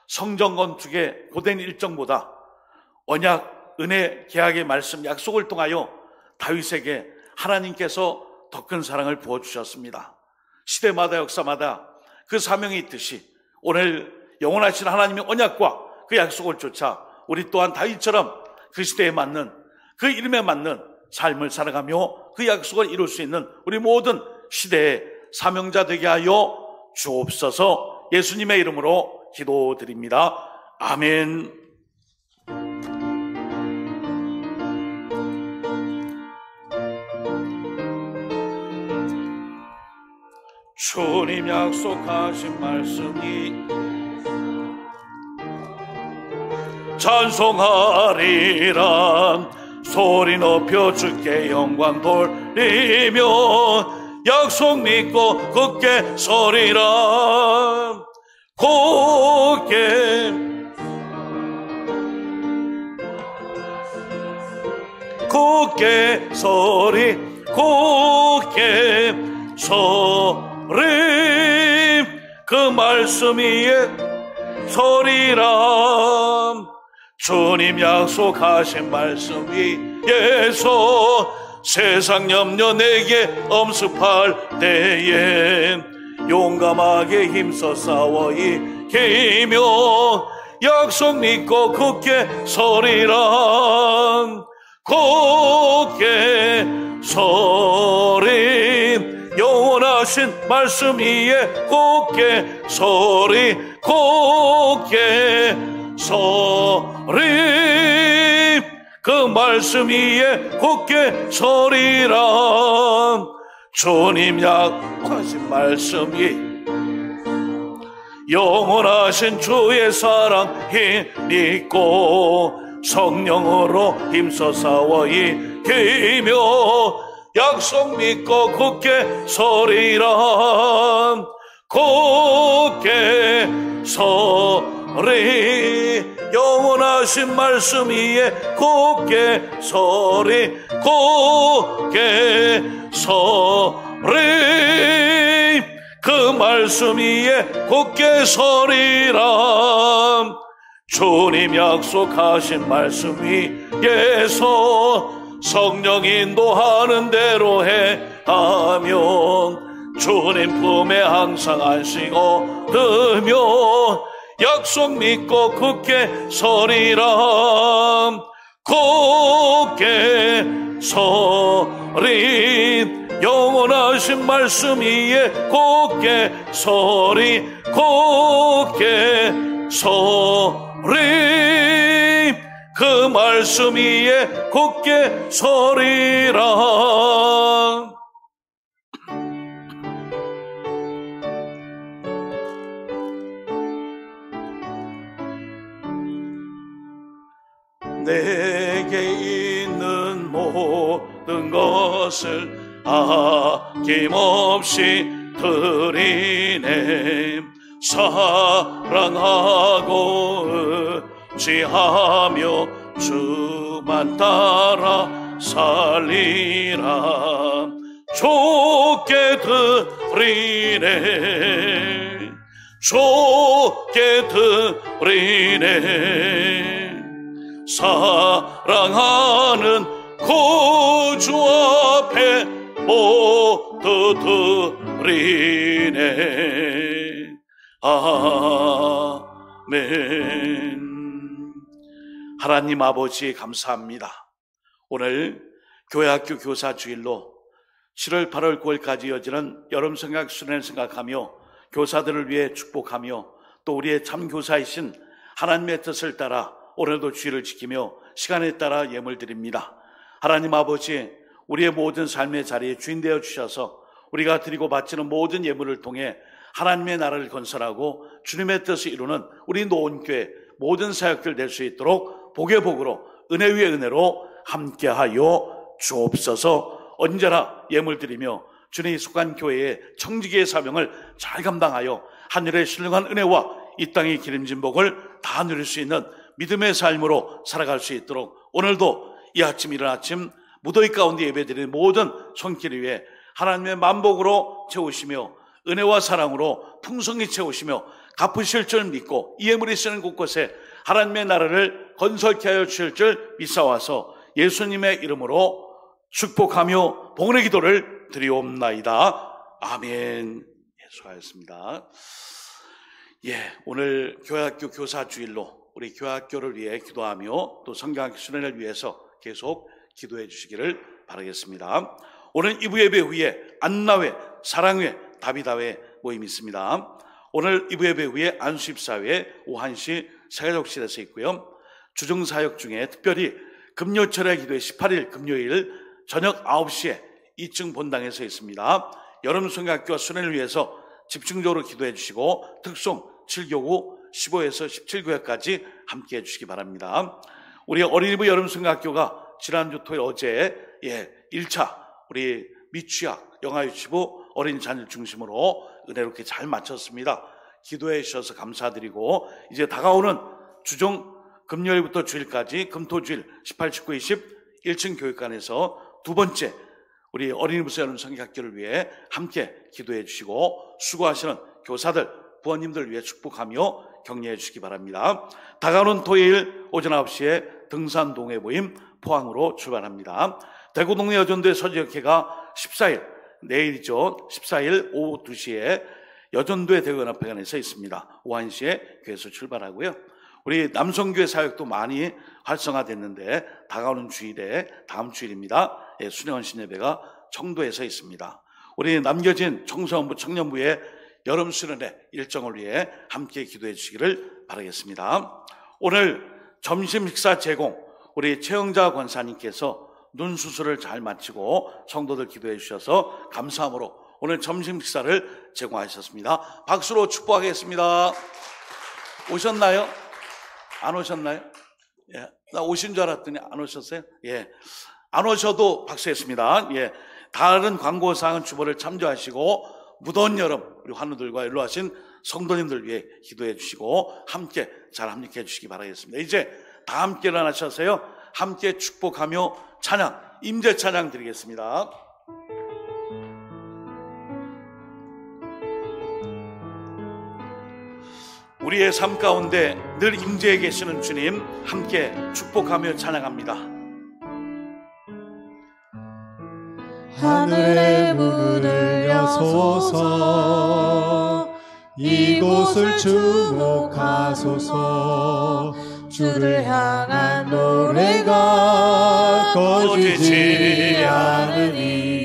성전 건축의 고된 일정보다 언약, 은혜, 계약의 말씀, 약속을 통하여 다윗에게 하나님께서 더 큰 사랑을 부어주셨습니다. 시대마다 역사마다 그 사명이 있듯이 오늘 영원하신 하나님의 언약과 그 약속을 쫓아 우리 또한 다윗처럼 그 시대에 맞는, 그 이름에 맞는 삶을 살아가며 그 약속을 이룰 수 있는 우리 모든 시대의 사명자 되게 하여 주옵소서. 예수님의 이름으로 기도드립니다. 아멘. 주님 약속하신 말씀이 찬송하리라. 소리 높여 주께 영광 돌리며 약속 믿고 굳게 서리라. 굳게 서리, 굳게 서리. 그 말씀 위에 서리라. 주님 약속하신 말씀 위에서 세상 염려 내게 엄습할 때에 용감하게 힘써 싸워 이기며 약속 믿고 굳게 서리라. 굳게 서리. 영원하신 말씀 위에 굳게 서리, 굳게 서리. 그 말씀 위에 굳게 서리라. 주님 약속하신 말씀이 영원하신 주의 사랑 힘입고 성령으로 힘써 싸워 이기며 약속 믿고 굳게 서리라. 굳게 서리. 영원하신 말씀 위에 굳게 서리, 굳게 서리. 그 말씀 위에 굳게 서리라. 주님 약속하신 말씀 위에서 성령 인도하는 대로 행하면 주님 품에 항상 안식 얻으며 약속 믿고 굳게 서리라. 굳게 서리. 영원하신 말씀 위에 굳게 서리, 굳게 서리. 그 말씀 위에 굳게 서리라. 내게 있는 모든 것을 아낌없이 드리네. 사랑하고 의지하며 주만 따라 살리라. 좋게 드리네, 좋게 드리네. 사랑하는 구주 앞에 모두 드리네. 아멘. 하나님 아버지 감사합니다. 오늘 교회학교 교사 주일로 7월 8월 9월까지 이어지는 여름 성각 수련을 생각하며 교사들을 위해 축복하며 또 우리의 참 교사이신 하나님의 뜻을 따라 오늘도 주일을 지키며 시간에 따라 예물 드립니다. 하나님 아버지, 우리의 모든 삶의 자리에 주인 되어 주셔서 우리가 드리고 바치는 모든 예물을 통해 하나님의 나라를 건설하고 주님의 뜻을 이루는 우리 노원교회 모든 사역들 될 수 있도록 복의 복으로 은혜 위에 은혜로 함께하여 주옵소서. 언제나 예물 드리며 주님이 속한 교회의 청지기의 사명을 잘 감당하여 하늘의 신령한 은혜와 이 땅의 기름진 복을 다 누릴 수 있는 믿음의 삶으로 살아갈 수 있도록 오늘도 이 아침 이른 아침 무더위 가운데 예배드리는 모든 손길 위에 하나님의 만복으로 채우시며 은혜와 사랑으로 풍성히 채우시며 갚으실 줄 믿고 이 예물이 쓰는 곳곳에 하나님의 나라를 건설케 하여 주실 줄 믿사와서 예수님의 이름으로 축복하며 복의 기도를 드리옵나이다. 아멘. 수고하셨습니다. 오늘 교회학교 교사 주일로 우리 교회학교를 위해 기도하며 또 성경학교 수련을 위해서 계속 기도해 주시기를 바라겠습니다. 오늘 2부 예배 후에 안나회, 사랑회, 다비다회 모임이 있습니다. 오늘 2부 예배 후에 안수입사회 오한시 사회적실에서 있고요. 주중사역 중에 특별히 금요철의 기도회 18일 금요일 저녁 9시에 2층 본당에서 있습니다. 여름 성경학교와 수련을 위해서 집중적으로 기도해 주시고 특송 7교구 15에서 17교회까지 함께 해주시기 바랍니다. 우리 어린이부 여름 성경학교가 지난주 토요일 어제 1차 우리 미취학 영아유치부 어린 자녀 중심으로 은혜롭게 잘 마쳤습니다. 기도해 주셔서 감사드리고 이제 다가오는 주중 금요일부터 주일까지 금토주일 18, 19, 20 1층 교육관에서 두 번째 우리 어린이부서 여름 성경학교를 위해 함께 기도해 주시고 수고하시는 교사들, 부모님들 위해 축복하며 격려해 주시기 바랍니다. 다가오는 토요일 오전 9시에 등산 동해 모임 포항으로 출발합니다. 대구 동네 여전도의 서지역회가 14일 내일이죠. 14일 오후 2시에 여전도의 대구연합회관에서 있습니다. 오한시에 교회에서 출발하고요. 우리 남성교회 사역도 많이 활성화됐는데 다가오는 주일에 다음 주일입니다. 수녀원신 예배가 청도에서 있습니다. 우리 남겨진 청소년부 청년부의 여름 수련회 일정을 위해 함께 기도해 주시기를 바라겠습니다. 오늘 점심 식사 제공 우리 최영자 권사님께서 눈 수술을 잘 마치고 성도들 기도해 주셔서 감사함으로 오늘 점심 식사를 제공하셨습니다. 박수로 축복하겠습니다. 오셨나요? 안 오셨나요? 나 오신 줄 알았더니 안 오셨어요? 안 오셔도 박수했습니다. 다른 광고사항은 주보를 참조하시고 무더운 여름 우리 환우들과 연로하신 성도님들 위해 기도해 주시고 함께 잘 합력해 주시기 바라겠습니다. 이제 다 함께 일어나셔서요 함께 축복하며 찬양 임재 찬양 드리겠습니다. 우리의 삶 가운데 늘 임재해 계시는 주님 함께 축복하며 찬양합니다. 하늘의 문을 여소서 이곳을 주목하소서 주를 향한 노래가 꺼지지 않으니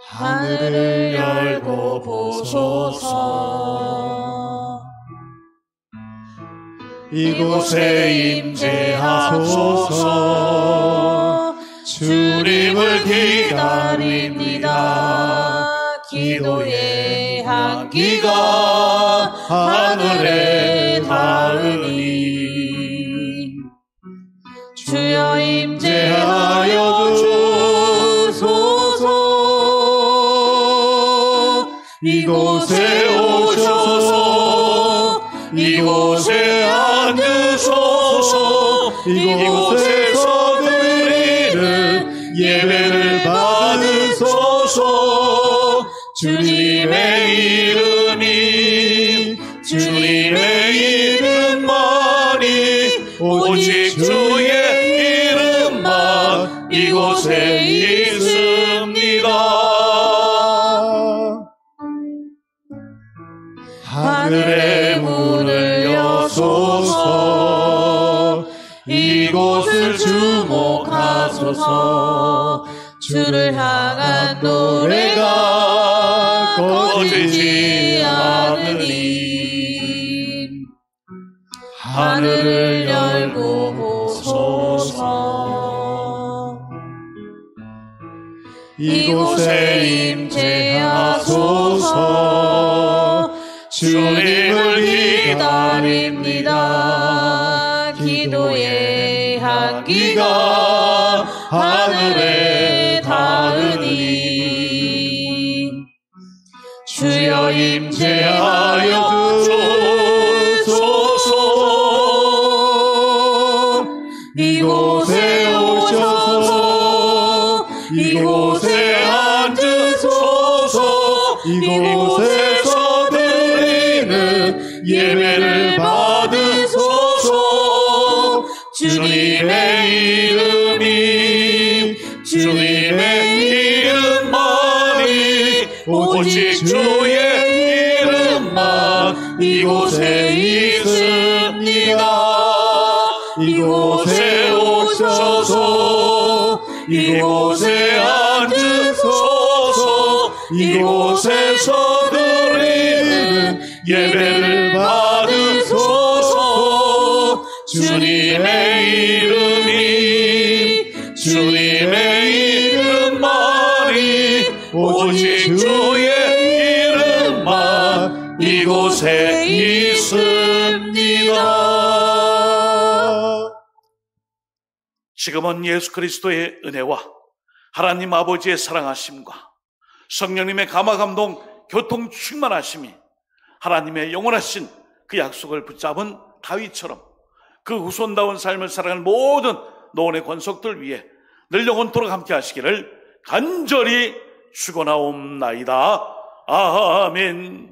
하늘을 열고 보소서 이곳에 임재하소서 주님을 기다립니다. 기도의 향기가 하늘에 닿으니 주여 임재하여 주소서 이곳에 오셔서 이곳에 앉으소서 이곳에서 예배를 받으소서. 주님의 이름이 주님의 이름만이 오직 주의 이름만 이곳에 있습니다. 하늘의 문을 여소서. 이곳을 주목하소서. 주를 향한 노래가 꺼지지 않으니 하늘을 열고 보소서. 이곳에 임재하소서. 주님을 기다립니다. 기도의 향기가 하늘에 닿으니 주여 임재하여 주소서. 이곳에 오셔서 이곳에 앉으소서. 이곳에서 드리는 예배를 받으소서. 주님의 이름이 주님의 이름만이 오직 주의 이름만 이곳에 있습니다. 이곳에 오셔서 이곳에 앉으소서. 이곳에서 드리는 예배를 받으소서. 주님의 이름이 주님의 이름만이 오직 주의 이름만 이곳에 있습니다. 지금은 예수 그리스도의 은혜와 하나님 아버지의 사랑하심과 성령님의 감화감동 교통 충만하심이 하나님의 영원하신 그 약속을 붙잡은 다윗처럼 그 후손다운 삶을 살아가는 모든 노원의 권속들 위해 늘 영원토록 함께 하시기를 간절히 축원하옵나이다. 아멘.